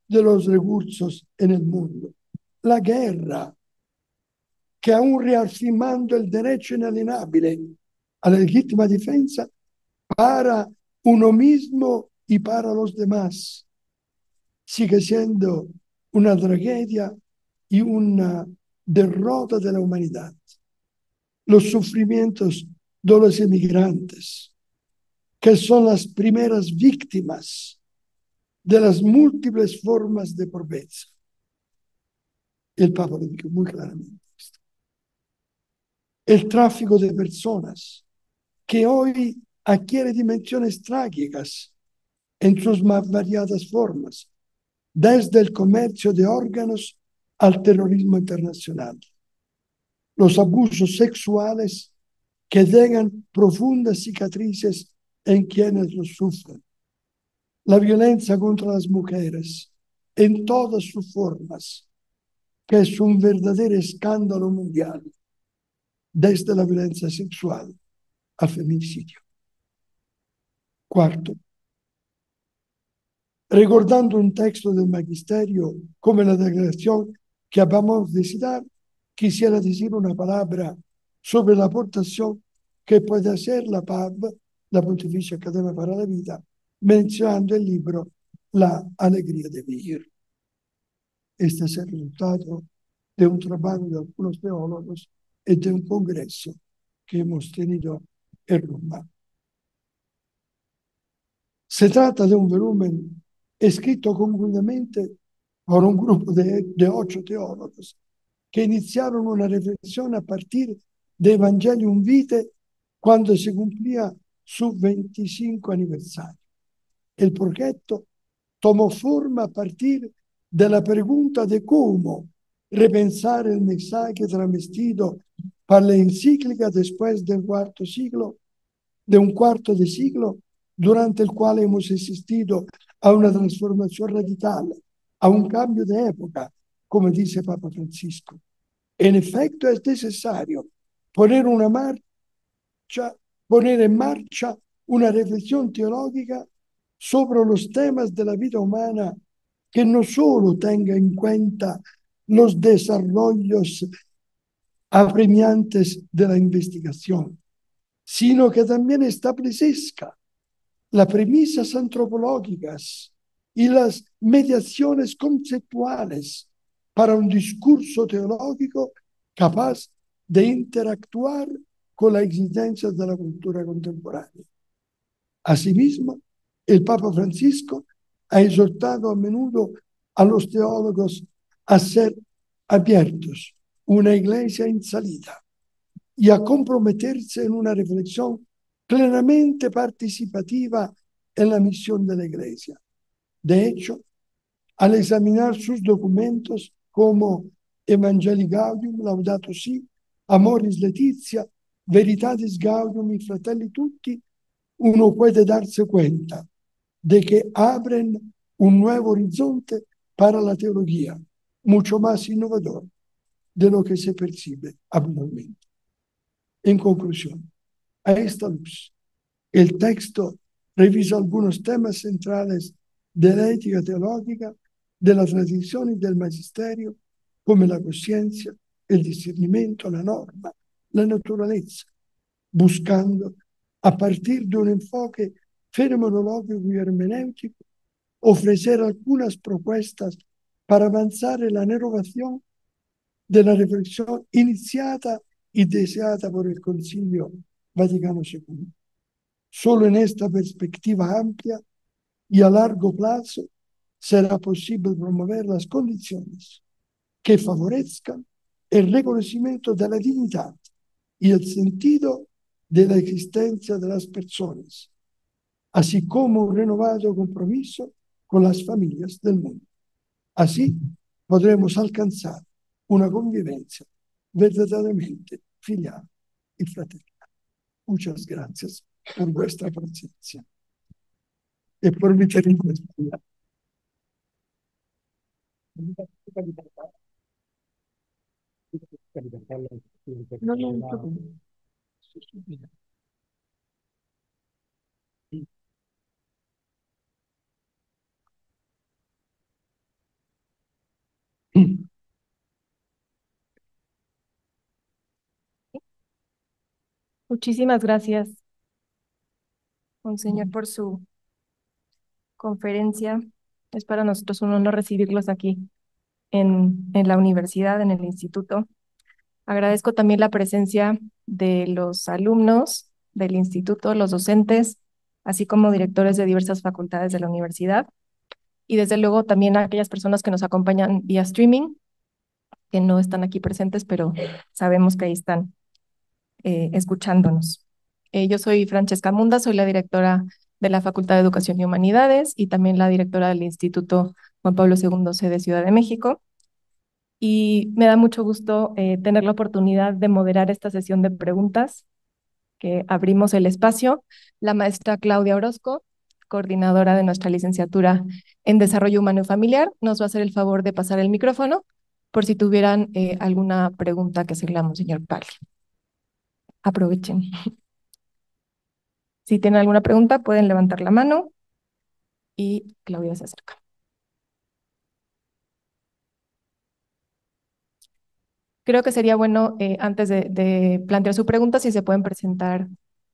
de los recursos en el mundo, la guerra, que aún reafirmando el derecho inalienable a la legítima defensa para uno mismo y para los demás, sigue siendo una tragedia y una derrota de la humanidad. Los sufrimientos de los emigrantes, que son las primeras víctimas de las múltiples formas de pobreza. El Papa lo dijo muy claramente. El tráfico de personas, que hoy adquiere dimensiones trágicas en sus más variadas formas, desde el comercio de órganos al terrorismo internacional. Los abusos sexuales que dejan profundas cicatrices en quienes los sufren. La violencia contra las mujeres en todas sus formas, que es un verdadero escándalo mundial, desde la violencia sexual al feminicidio. Cuarto, recordando un texto del Magisterio como la declaración que acabamos de citar, quisiera decir una palabra sobre la aportación que puede hacer la PAV, la Pontificia Academia para la Vida, mencionando el libro La Alegría de Vivir. Este es el resultado de un trabajo de algunos teólogos y de un congreso que hemos tenido en Roma. Se trata de un volumen escrito conjuntamente por un grupo de 8 teólogos que iniciaron una reflexión a partir de Evangelium Vitae cuando se cumplía su 25 aniversario. El proyecto tomó forma a partir de la pregunta de cómo repensare il mensaje travestito per le encicliche después de un quarto de siglo, durante il quale hemos asistido a una transformación radical, a un cambio de época, como dice Papa Francisco. En efecto, es necesario poner en marcha una reflexión teológica sobre los temas de la vida humana que no solo tenga en cuenta los desarrollos apremiantes de la investigación, sino que también establezca las premisas antropológicas y las mediaciones conceptuales para un discurso teológico capaz de interactuar con las exigencias de la cultura contemporánea. Asimismo, el Papa Francisco ha exhortado a menudo a los teólogos a ser abiertos, una iglesia en salida, y a comprometerse en una reflexión plenamente participativa en la misión de la iglesia. De hecho, al examinar sus documentos como Evangelii Gaudium, Laudato Si, Amoris Laetitia, Veritatis Gaudium y Fratelli Tutti, uno puede darse cuenta de que abren un nuevo horizonte para la teología, mucho más innovador de lo que se percibe habitualmente. En conclusión, a esta luz, el texto revisa algunos temas centrales de la ética teológica, de la tradición y del magisterio, como la conciencia, el discernimiento, la norma, la naturaleza, buscando, a partir de un enfoque fenomenológico y hermenéutico, ofrecer algunas propuestas para avanzar en la renovación de la reflexión iniciada y deseada por el Concilio Vaticano II. Solo en esta perspectiva amplia y a largo plazo será posible promover las condiciones que favorezcan el reconocimiento de la dignidad y el sentido de la existencia de las personas, así como un renovado compromiso con las familias del mundo. Así podremos alcanzar una convivencia verdaderamente filial y fraterna. Muchas gracias por vuestra presencia y por mi generosidad. No, no, no. Muchísimas gracias, Monseñor, por su conferencia. Es para nosotros un honor recibirlos aquí en la universidad, en el instituto. Agradezco también la presencia de los alumnos del instituto, los docentes, así como directores de diversas facultades de la universidad. Y desde luego también a aquellas personas que nos acompañan vía streaming, que no están aquí presentes, pero sabemos que ahí están escuchándonos. Yo soy Francesca Munda, soy la directora de la Facultad de Educación y Humanidades y también la directora del Instituto Juan Pablo II C de Ciudad de México. Y me da mucho gusto tener la oportunidad de moderar esta sesión de preguntas que abrimos el espacio. La maestra Claudia Orozco, coordinadora de nuestra licenciatura en Desarrollo Humano y Familiar, nos va a hacer el favor de pasar el micrófono por si tuvieran alguna pregunta que hacerle a Monseñor Paglia. Aprovechen. Si tienen alguna pregunta, pueden levantar la mano y Claudia se acerca. Creo que sería bueno, antes de plantear su pregunta, si se pueden presentar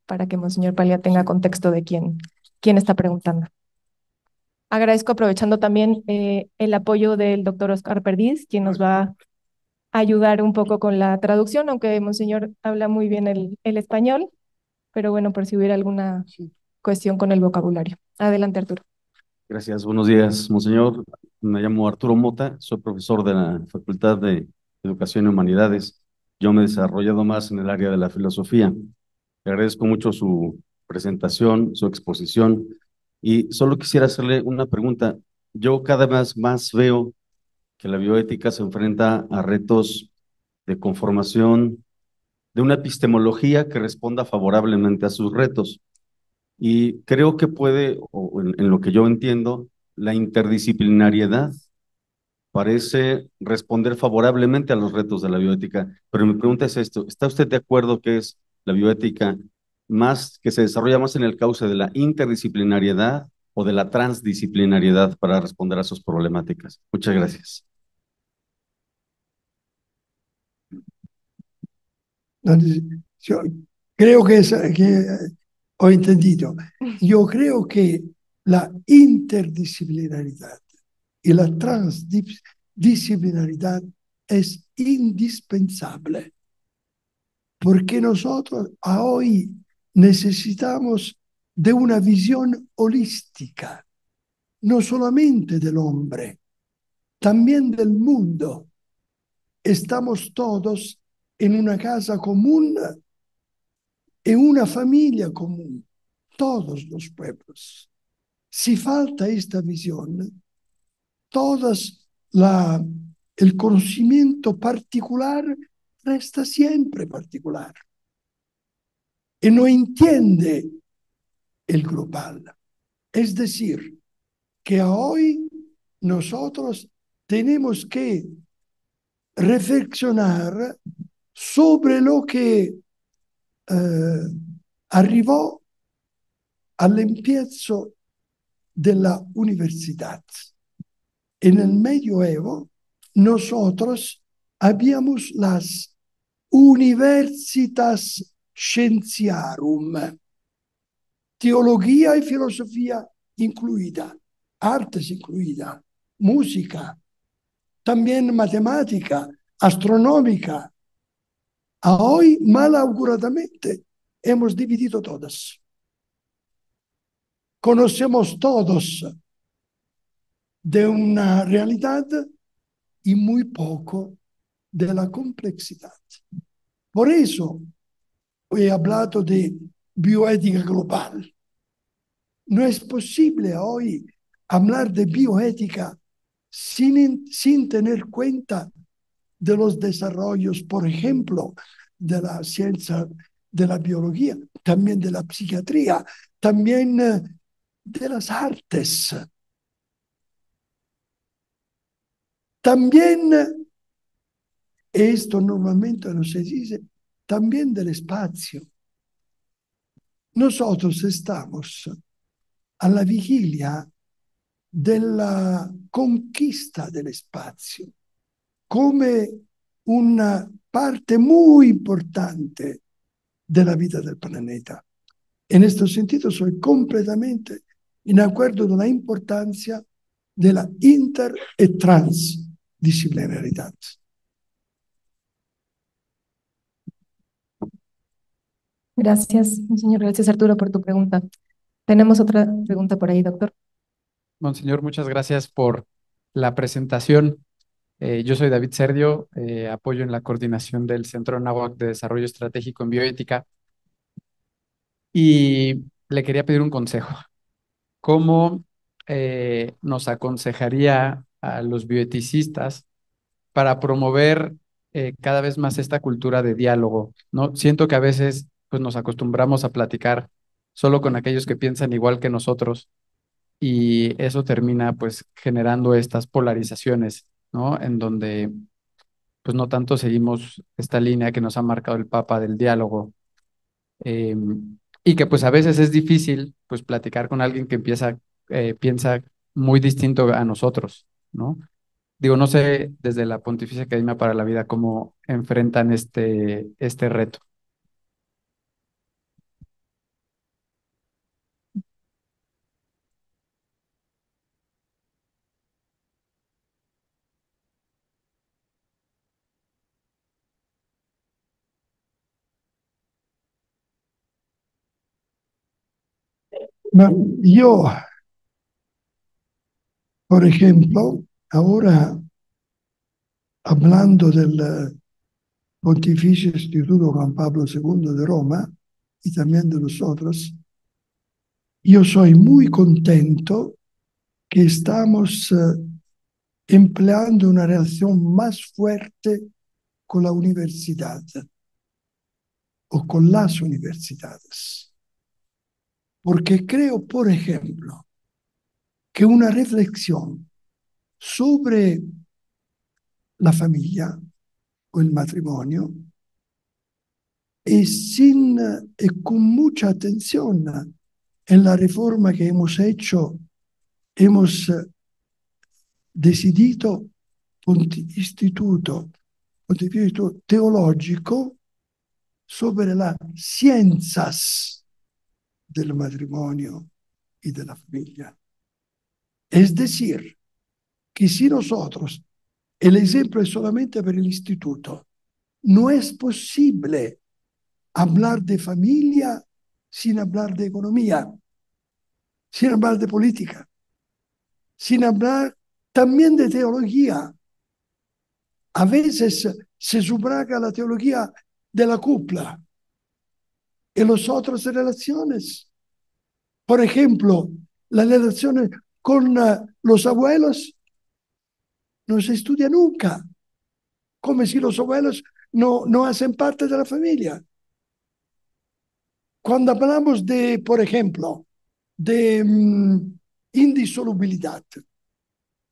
para que Monseñor Paglia tenga contexto de quién está preguntando. Agradezco, aprovechando también el apoyo del doctor Oscar Perdiz, quien nos va a ayudar un poco con la traducción, aunque Monseñor habla muy bien el español, pero bueno, por si hubiera alguna cuestión con el vocabulario. Adelante, Arturo. Gracias, buenos días, Monseñor. Me llamo Arturo Mota, soy profesor de la Facultad de Educación y Humanidades. Yo me he desarrollado más en el área de la filosofía. Le agradezco mucho su presentación, su exposición, y solo quisiera hacerle una pregunta. Yo cada vez más veo que la bioética se enfrenta a retos de conformación de una epistemología que responda favorablemente a sus retos. Y creo que puede, o en lo que yo entiendo, la interdisciplinariedad parece responder favorablemente a los retos de la bioética. Pero mi pregunta es esto, ¿está usted de acuerdo que es la bioética más, que se desarrolla más en el cauce de la interdisciplinariedad o de la transdisciplinariedad para responder a sus problemáticas? Muchas gracias. Yo creo que ho entendido. Yo creo que la interdisciplinaridad y la transdisciplinaridad es indispensable, porque nosotros hoy necesitamos de una visión holística, no solamente del hombre, también del mundo. Estamos todos en una casa común, en una familia común, todos los pueblos. Si falta esta visión, el conocimiento particular resta siempre particular y no entiende el global. Es decir, que hoy nosotros tenemos que reflexionar sobre lo que arrivò all'empiezo della universidad. En el medioevo, nosotros habíamos las universitas scientiarum, teología y filosofía incluida, artes incluida, música, también matemática, astronómica. A hoy, malauguradamente, hemos dividido todas. Conocemos todos de una realidad y muy poco de la complejidad. Por eso he hablado de bioética global. No es posible hoy hablar de bioética sin tener cuenta de los desarrollos, por ejemplo, de la ciencia de la biología, también de la psiquiatría, también de las artes. También, esto normalmente no se dice, también del espacio. Nosotros estamos a la vigilia de la conquista del espacio come una parte muy importante de la vida del planeta. En este sentido, soy completamente en acuerdo con la importancia de la inter y transdisciplinaridad. Gracias, señor. Gracias, Arturo, por tu pregunta. Tenemos otra pregunta por ahí, doctor. Monseñor, muchas gracias por la presentación. Yo soy David Serdio, apoyo en la coordinación del Centro Anáhuac de Desarrollo Estratégico en Bioética y le quería pedir un consejo. ¿Cómo nos aconsejaría a los bioeticistas para promover cada vez más esta cultura de diálogo, ¿no? Siento que a veces pues, nos acostumbramos a platicar solo con aquellos que piensan igual que nosotros y eso termina pues generando estas polarizaciones, ¿no? En donde pues no tanto seguimos esta línea que nos ha marcado el Papa del diálogo eh, y que pues a veces es difícil pues platicar con alguien que piensa muy distinto a nosotros, ¿no? Digo, no sé desde la Pontificia Academia para la Vida cómo enfrentan este reto. Ma io, por ejemplo, ahora hablando del Pontificio Instituto Juan Pablo II de Roma y también de los otros, yo soy muy contento que estamos empleando una relación más fuerte con la universidad o con las universidades. Porque creo, por ejemplo, que una reflexión sobre la familia o el matrimonio y con mucha atención en la reforma que hemos hecho, hemos decidido pontificio teológico sobre las ciencias del matrimonio y de la familia. Es decir, que si nosotros, el ejemplo es solamente para el instituto, no es posible hablar de familia sin hablar de economía, sin hablar de política, sin hablar también de teología. A veces se subraga la teología de la cupla y las otras relaciones. Por ejemplo, las relaciones con los abuelos no se estudia nunca, como si los abuelos no hacen parte de la familia. Cuando hablamos de, por ejemplo, de indisolubilidad,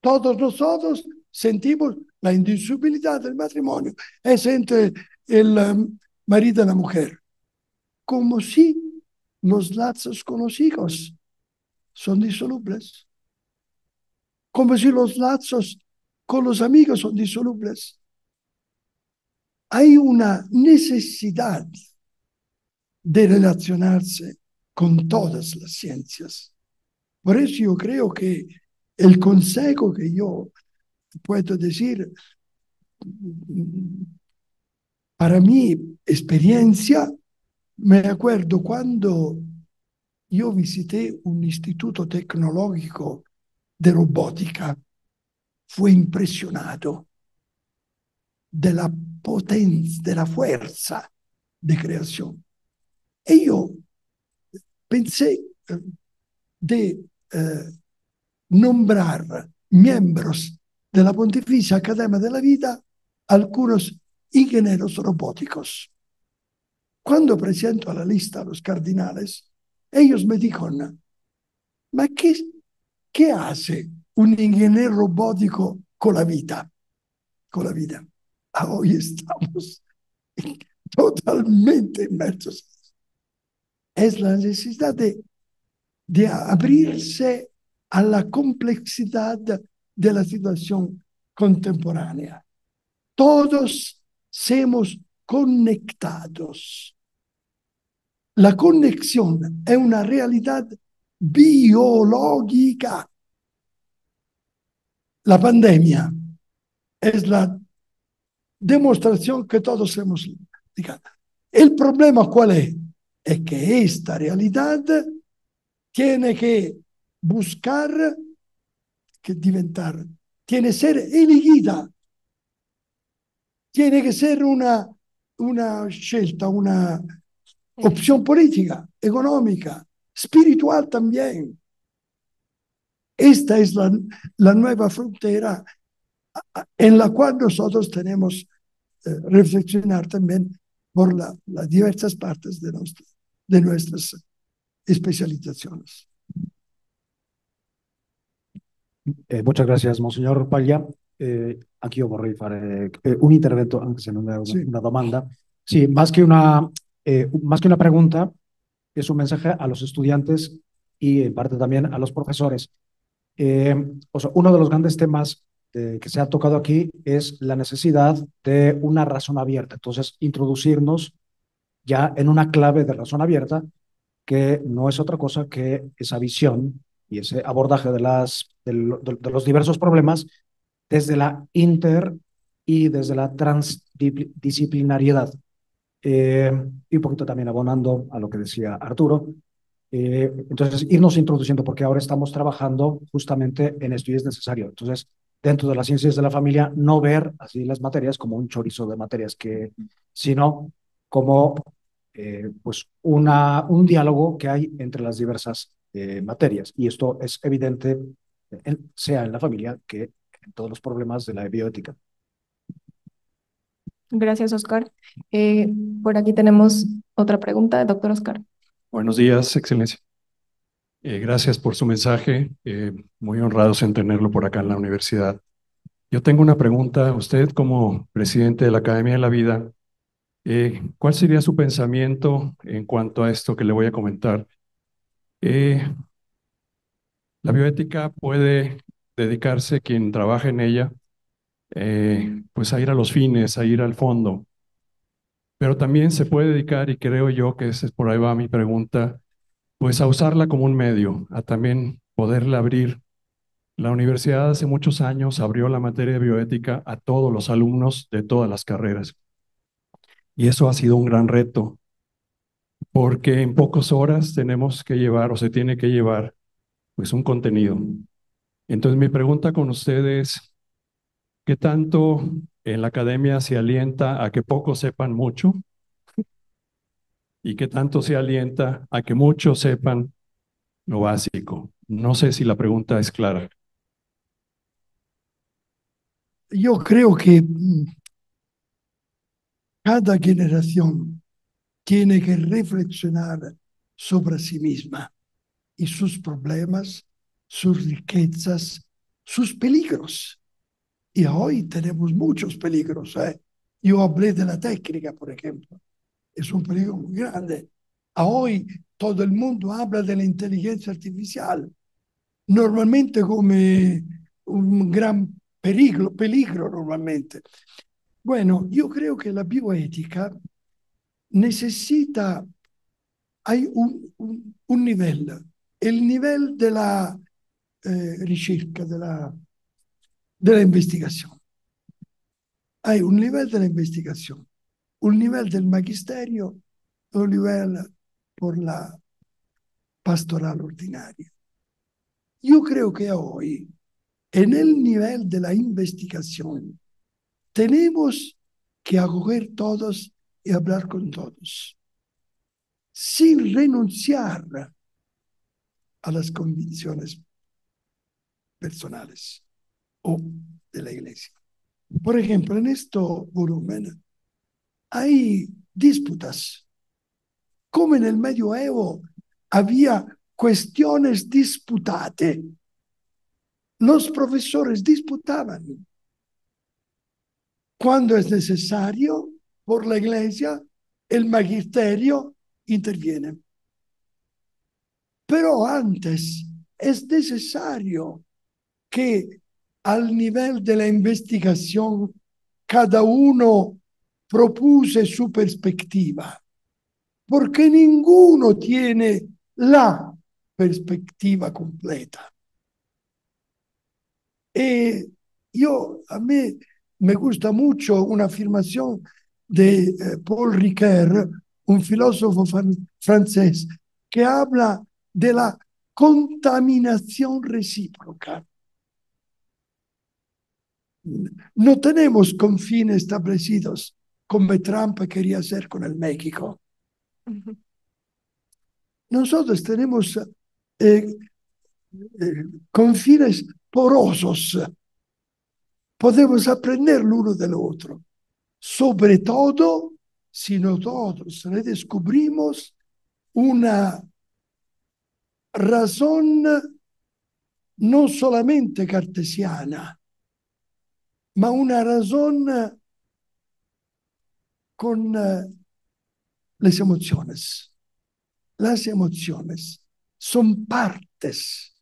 todos nosotros sentimos la indisolubilidad del matrimonio. Es entre el marido y la mujer. Como si los lazos con los hijos son disolubles. Como si los lazos con los amigos son disolubles. Hay una necesidad de relacionarse con todas las ciencias. Por eso yo creo que el consejo que yo puedo decir, para mi experiencia, me acuerdo cuando yo visité un instituto tecnológico de robótica, fue impresionado de la potencia, de la fuerza de creación. Y yo pensé de nombrar miembros de la Pontificia Academia de la Vida algunos ingenieros robóticos. Cuando presento la lista a los cardinales, ellos me dijeron, ¿ma qué hace un ingeniero robótico con la vida? Con la vida. Hoy estamos totalmente inmersos. Es la necesidad de abrirse a la complejidad de la situación contemporánea. Todos somos conectados. La conexión es una realidad biológica. La pandemia es la demostración que todos hemos ligado. El problema ¿cuál es? Es que esta realidad tiene que buscar, que diventar, tiene que ser elegida, tiene que ser una scelta, una opción política, económica, espiritual también. Esta es la nueva frontera en la cual nosotros tenemos reflexionar también por las diversas partes de nuestras especializaciones. Muchas gracias, Monseñor Paglia. Anch'io vorrei fare un intervento, anche se non è una domanda. Sí, más que una pregunta, es un mensaje a los estudiantes y en parte también a los profesores. O sea, uno de los grandes temas que se ha tocado aquí es la necesidad de una razón abierta. Entonces, introducirnos ya en una clave de razón abierta, que no es otra cosa que esa visión y ese abordaje de los diversos problemas desde la y desde la transdisciplinariedad. Y un poquito también abonando a lo que decía Arturo. Entonces, irnos introduciendo, porque ahora estamos trabajando justamente en esto y es necesario. Entonces, dentro de las ciencias de la familia, no ver así las materias como un chorizo de materias, sino como pues un diálogo que hay entre las diversas materias. Y esto es evidente, sea en la familia que en todos los problemas de la bioética. Gracias, Oscar. Por aquí tenemos otra pregunta, doctor Oscar. Buenos días, Excelencia. Gracias por su mensaje. Muy honrados en tenerlo por acá en la universidad. Yo tengo una pregunta. Usted, como presidente de la Academia de la Vida, ¿cuál sería su pensamiento en cuanto a esto que le voy a comentar? La bioética puede dedicarse, quien trabaja en ella, pues a ir a los fines, a ir al fondo, pero también se puede dedicar, y creo yo que ese es por ahí va mi pregunta, pues a usarla como un medio, a también poderla abrir. La universidad hace muchos años abrió la materia de bioética a todos los alumnos de todas las carreras. Y eso ha sido un gran reto, porque en pocas horas tenemos que llevar o se tiene que llevar pues un contenido. Entonces mi pregunta con ustedes, ¿qué tanto en la academia se alienta a que pocos sepan mucho? ¿Y qué tanto se alienta a que muchos sepan lo básico? No sé si la pregunta es clara. Yo creo que cada generación tiene que reflexionar sobre sí misma y sus problemas, sus riquezas, sus peligros. Y hoy tenemos muchos peligros. Yo hablé de la técnica, por ejemplo. Es un peligro muy grande. Hoy todo el mundo habla de la inteligencia artificial, normalmente como un gran peligro normalmente. Bueno, yo creo que la bioética necesita, hay un nivel, el nivel de la ricerca, de la investigación. Hay un nivel de la investigación, un nivel del magisterio, un nivel por la pastoral ordinaria. Yo creo que hoy, en el nivel de la investigación, tenemos que acoger todos y hablar con todos, sin renunciar a las convicciones personales o de la iglesia. Por ejemplo, en este volumen hay disputas. Como en el Medioevo había cuestiones disputate, los profesores disputaban. Cuando es necesario, por la iglesia, el magisterio interviene. Pero antes es necesario que al nivel de la investigación cada uno propuse su perspectiva, porque ninguno tiene la perspectiva completa. A mí me gusta mucho una afirmación de Paul Ricoeur, un filósofo francés, que habla de la contaminación recíproca. No tenemos confines establecidos como Trump quería hacer con el México. Nosotros tenemos confines porosos. Podemos aprender el uno del otro. Sobre todo si nosotros redescubrimos una razón no solamente cartesiana, ma una razón con las emociones. Las emociones son partes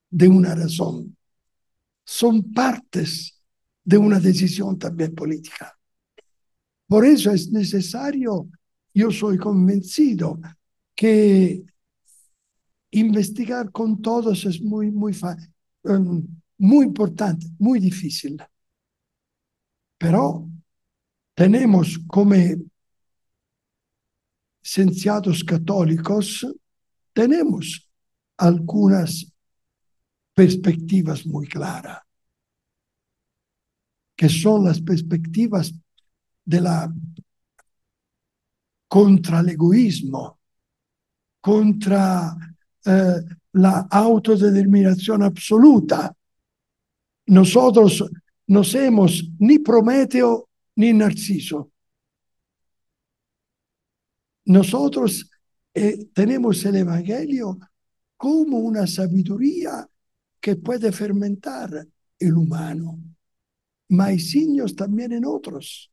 de una razón, son partes de una decisión también política. Por eso es necesario, yo soy convencido que investigar con todos es muy importante, muy difícil. Pero tenemos como cienciados católicos, tenemos algunas perspectivas muy claras, que son las perspectivas de contra el egoísmo, contra la autodeterminación absoluta, Nosotros no somos ni Prometeo ni Narciso. Nosotros tenemos el Evangelio como una sabiduría que puede fermentar el humano, mas hay signos también en otros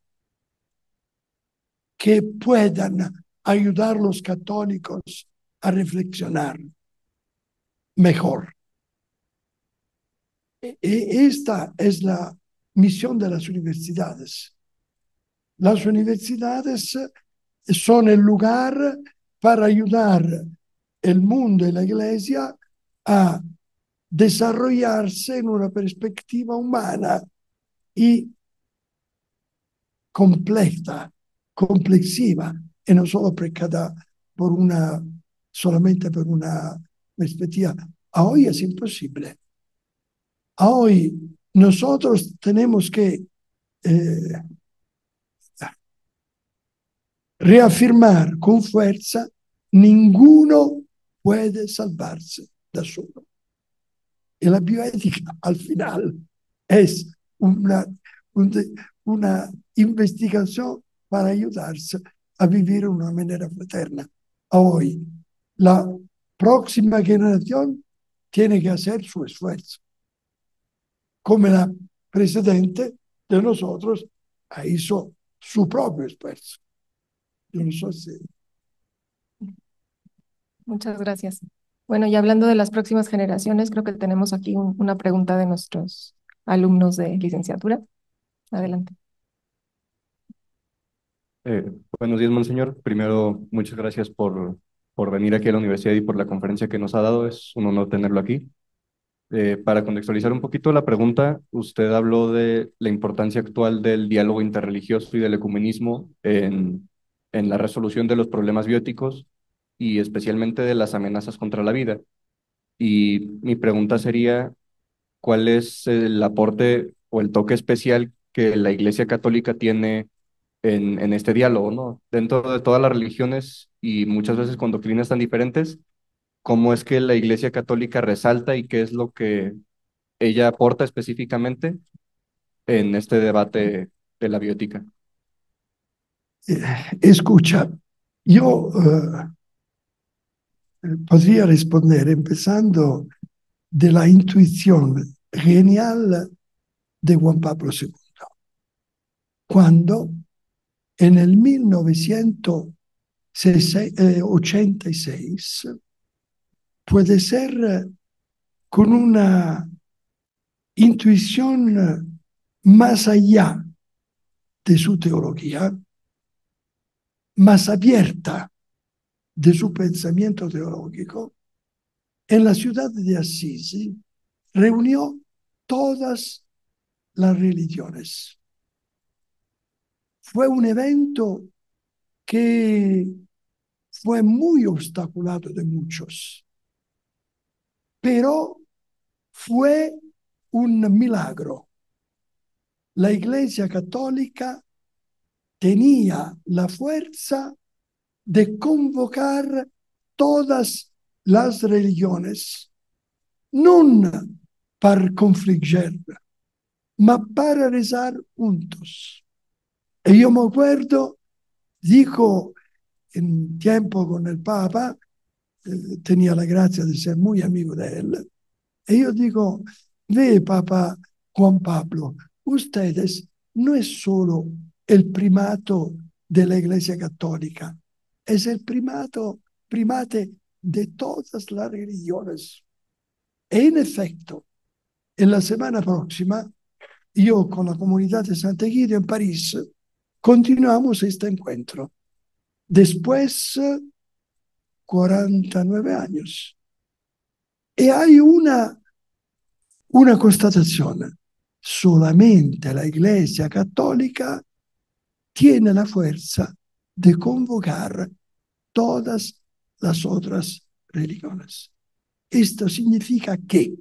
que puedan ayudar a los católicos a reflexionar mejor. Esta es la misión de las universidades. Las universidades son el lugar para ayudar el mundo y la iglesia a desarrollarse en una perspectiva humana y complexiva, y no solo solamente por una perspectiva. A hoy es imposible. A hoy nosotros tenemos que reafirmar con fuerza: ninguno puede salvarse da solo. Y la bioética al final es una investigación para ayudarse a vivir de una manera fraterna. Hoy, la próxima generación tiene que hacer su esfuerzo, como la precedente de nosotros hizo su propio esfuerzo. Yo no sé si... Muchas gracias. Bueno, y hablando de las próximas generaciones, creo que tenemos aquí una pregunta de nuestros alumnos de licenciatura. Adelante. Buenos días, monseñor. Primero, muchas gracias por venir aquí a la universidad y por la conferencia que nos ha dado. Es un honor tenerlo aquí. Para contextualizar un poquito la pregunta, usted habló de la importancia actual del diálogo interreligioso y del ecumenismo en la resolución de los problemas bióticos y especialmente de las amenazas contra la vida. Y mi pregunta sería, ¿cuál es el aporte o el toque especial que la Iglesia Católica tiene en este diálogo, ¿no? Dentro de todas las religiones y muchas veces con doctrinas tan diferentes, ¿cómo es que la Iglesia Católica resalta y qué es lo que ella aporta específicamente en este debate de la bioética? Escucha, yo podría responder empezando de la intuición genial de Juan Pablo II, cuando en el 1986, puede ser con una intuición más allá de su teología, más abierta de su pensamiento teológico, en la ciudad de Assisi reunió todas las religiones. Fue un evento que fue muy obstaculado de muchos, pero fue un milagro. La Iglesia Católica tenía la fuerza de convocar todas las religiones, no para confligger, ma para rezar juntos. Y yo me acuerdo, dijo en tiempo con el Papa, tenía la gracia de ser muy amigo de él, y yo digo: ve, Papa Juan Pablo, ustedes no es solo el primato de la Iglesia Católica, es el primate de todas las religiones. E en efecto, en la semana próxima, yo con la comunidad de Sant'Egidio en París, continuamos este encuentro. Después, 49 años. Y hay una constatación: solamente la Iglesia Católica tiene la fuerza de convocar todas las otras religiones. Esto significa que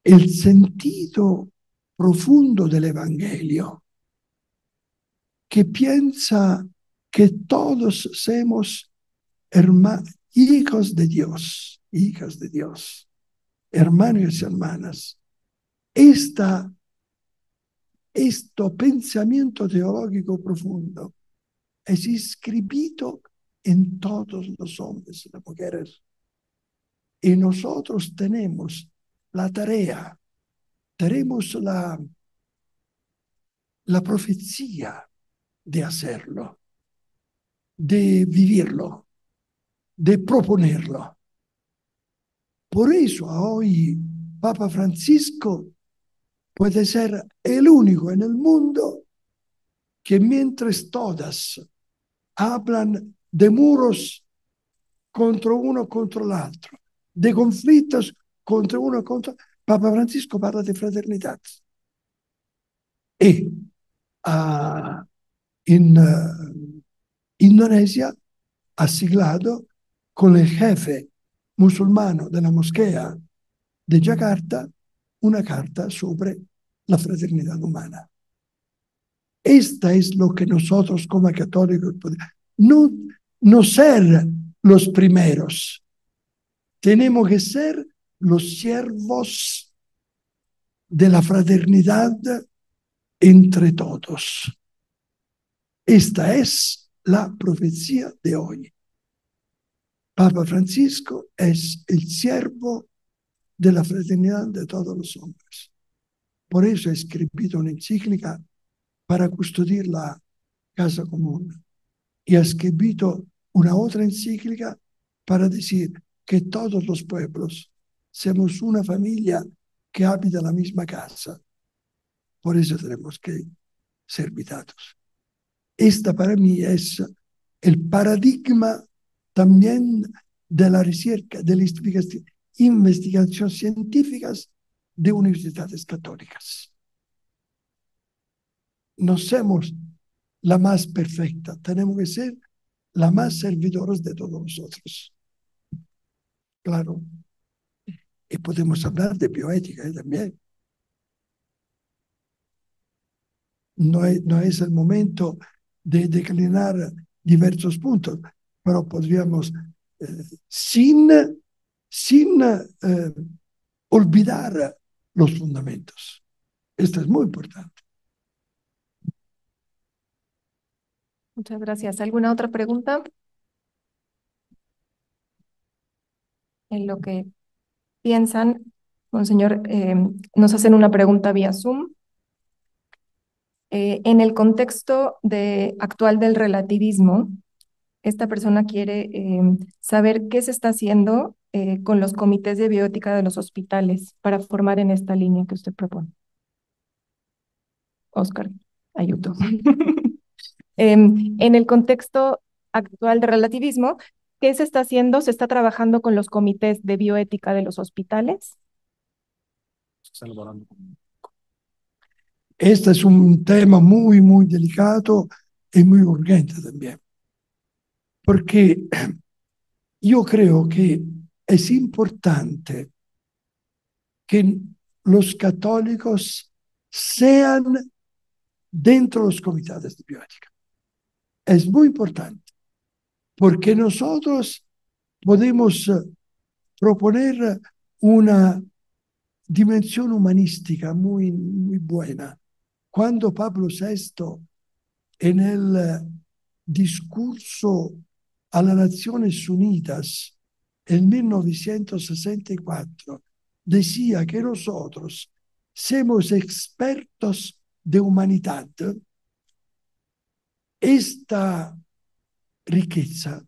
el sentido profundo del Evangelio, que piensa que todos somos hijos de Dios, hermanos y hermanas, este pensamiento teológico profundo es inscrito en todos los hombres y las mujeres. Y nosotros tenemos la tarea, tenemos la profecía de hacerlo, de vivirlo, de proponerlo. Por eso hoy Papa Francisco puede ser el único en el mundo que mientras todas hablan de muros contra uno contra l'altro, de conflictos contra uno contra... Papa Francisco parla di fraternità. E in Indonesia ha siglado con el jefe musulmano de la moschea de Yakarta una carta sobre la fraternidad humana. Esta es lo que nosotros como católicos podemos. No ser los primeros. Tenemos que ser los siervos de la fraternidad entre todos. Esta es la profecía de hoy. Papa Francisco es el siervo de la fraternidad de todos los hombres. Por eso ha escrito una encíclica para custodiar la casa común. Y ha escrito una otra encíclica para decir que todos los pueblos somos una familia que habita la misma casa. Por eso tenemos que ser invitados. Esta para mí es el paradigma también de la recerca, de las investigaciones científicas de universidades católicas. No somos la más perfecta, tenemos que ser la más servidores de todos nosotros. Claro. Y podemos hablar de bioética también. No es el momento de declinar diversos puntos, pero podríamos, sin olvidar los fundamentos. Esto es muy importante. Muchas gracias. ¿Alguna otra pregunta? En lo que piensan, monseñor, nos hacen una pregunta vía Zoom. En el contexto actual del relativismo, esta persona quiere saber qué se está haciendo con los comités de bioética de los hospitales para formar en esta línea que usted propone. Oscar, ayudo. En el contexto actual de relativismo, ¿qué se está haciendo? ¿Se está trabajando con los comités de bioética de los hospitales? Este es un tema muy, muy delicado y muy urgente también. Porque yo creo que es importante que los católicos sean dentro de los comités de bioética. Es muy importante, porque nosotros podemos proponer una dimensión humanística muy, muy buena. Cuando Pablo VI, en el discurso a las Naciones Unidas en 1964, decía que nosotros somos expertos de humanidad. Esta riqueza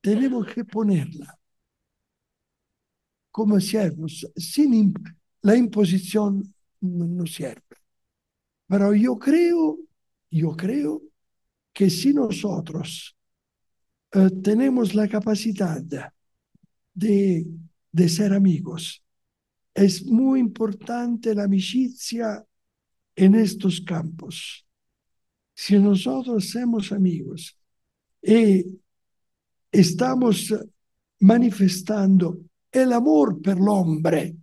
tenemos que ponerla como siervos, sin la imposición no sirve. Pero yo creo que si nosotros tenemos la capacidad de ser amigos, es muy importante la amicizia en estos campos. Si nosotros somos amigos y estamos manifestando el amor per l'hombre,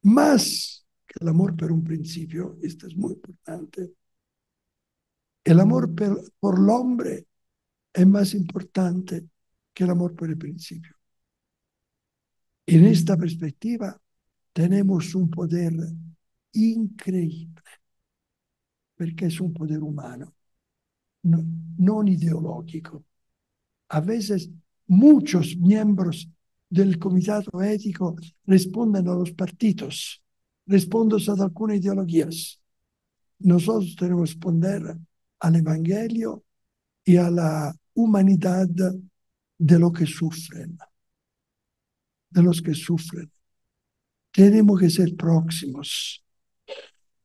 más que el amor por un principio, esto es muy importante. El amor por el hombre es más importante que el amor por el principio. En esta perspectiva tenemos un poder increíble, perché es un poder humano, no ideológico. A veces muchos miembros del comitato ético responden a los partidos, responden ad alcune ideologías. Nosotros tenemos que responder al Evangelio y a la humanidad de los que sufren, de los que sufren. Tenemos que ser próximos.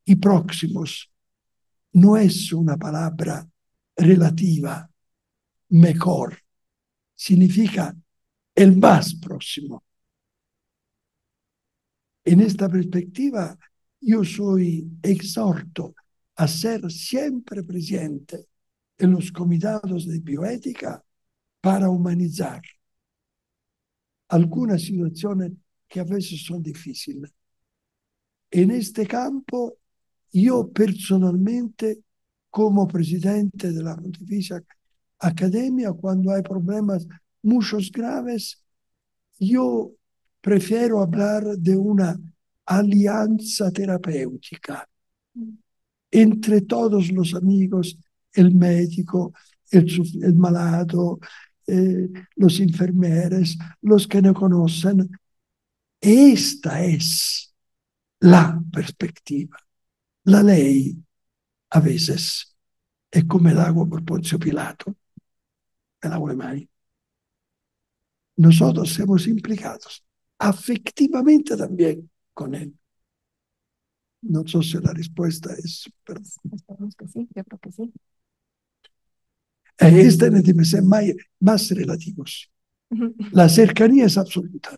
Y próximos no es una palabra relativa, mejor. Significa el más próximo. En esta perspectiva, yo soy exhorto a ser siempre presente en los comitados de bioética para humanizar algunas situaciones que a veces son difíciles. En este campo, yo personalmente, como presidente de la Pontificia Academia, cuando hay problemas muchos graves, yo prefiero hablar de una alianza terapéutica entre todos los amigos, el médico, el malado, los enfermeros, los que no conocen. Esta es la perspectiva. La ley a veces es como el agua por Poncio Pilato, el agua de mayo. Nosotros somos implicados afectivamente también con él. No sé si la respuesta es... Esperemos que sí, yo creo que sí. Este debe ser más relativos. La cercanía es absoluta.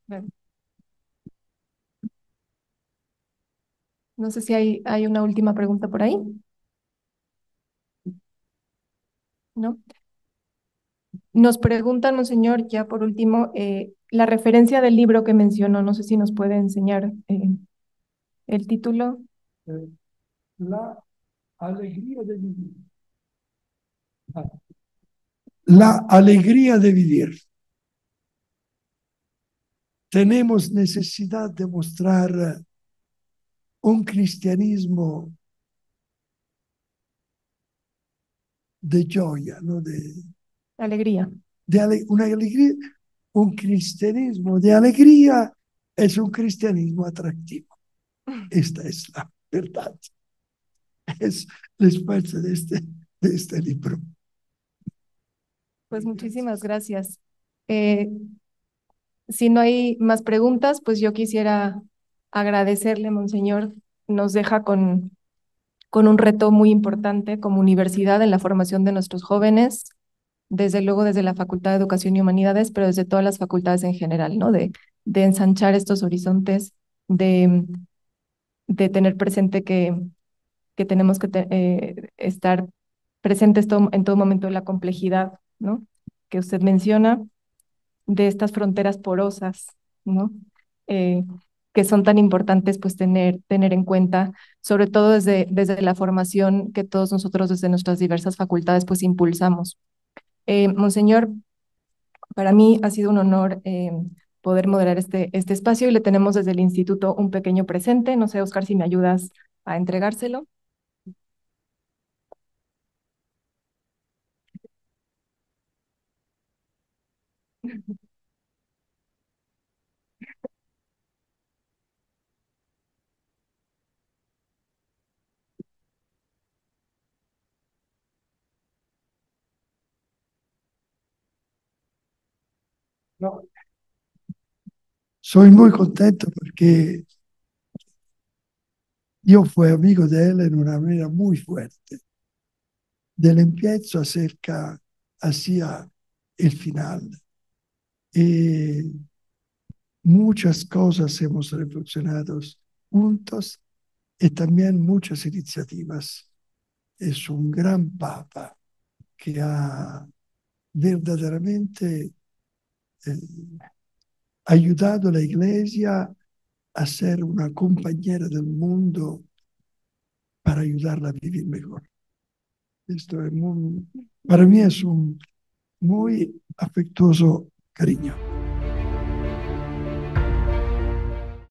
Claro. No sé si hay una última pregunta por ahí. ¿No? Nos preguntan, monseñor, ya por último, la referencia del libro que mencionó, no sé si nos puede enseñar el título. La alegría de vivir. La alegría de vivir. Tenemos necesidad de mostrar un cristianismo de joya, ¿no? Alegría. Una alegría. Un cristianismo de alegría es un cristianismo atractivo. Esta es la verdad. Es la esfuerzo de este libro. Pues muchísimas gracias. Si no hay más preguntas, pues yo quisiera agradecerle, monseñor. Nos deja con un reto muy importante como universidad en la formación de nuestros jóvenes, desde luego desde la Facultad de Educación y Humanidades, pero desde todas las facultades en general, ¿no? De ensanchar estos horizontes, de tener presente que tenemos que estar presentes en todo momento en la complejidad, ¿no? Que usted menciona, de estas fronteras porosas, ¿no? Eh, que son tan importantes, pues tener en cuenta, sobre todo desde la formación que todos nosotros desde nuestras diversas facultades, pues impulsamos. Monseñor, para mí ha sido un honor poder moderar este espacio y le tenemos desde el instituto un pequeño presente. No sé, Oscar, si me ayudas a entregárselo. No. Soy muy contento porque yo fui amigo de él en una manera muy fuerte. Del empiezo hacia el final. Y muchas cosas hemos reflexionado juntos y también muchas iniciativas. Es un gran papa que ha verdaderamente ayudado a la Iglesia a ser una compañera del mundo para ayudarla a vivir mejor. Esto es para mí es un muy afectuoso cariño.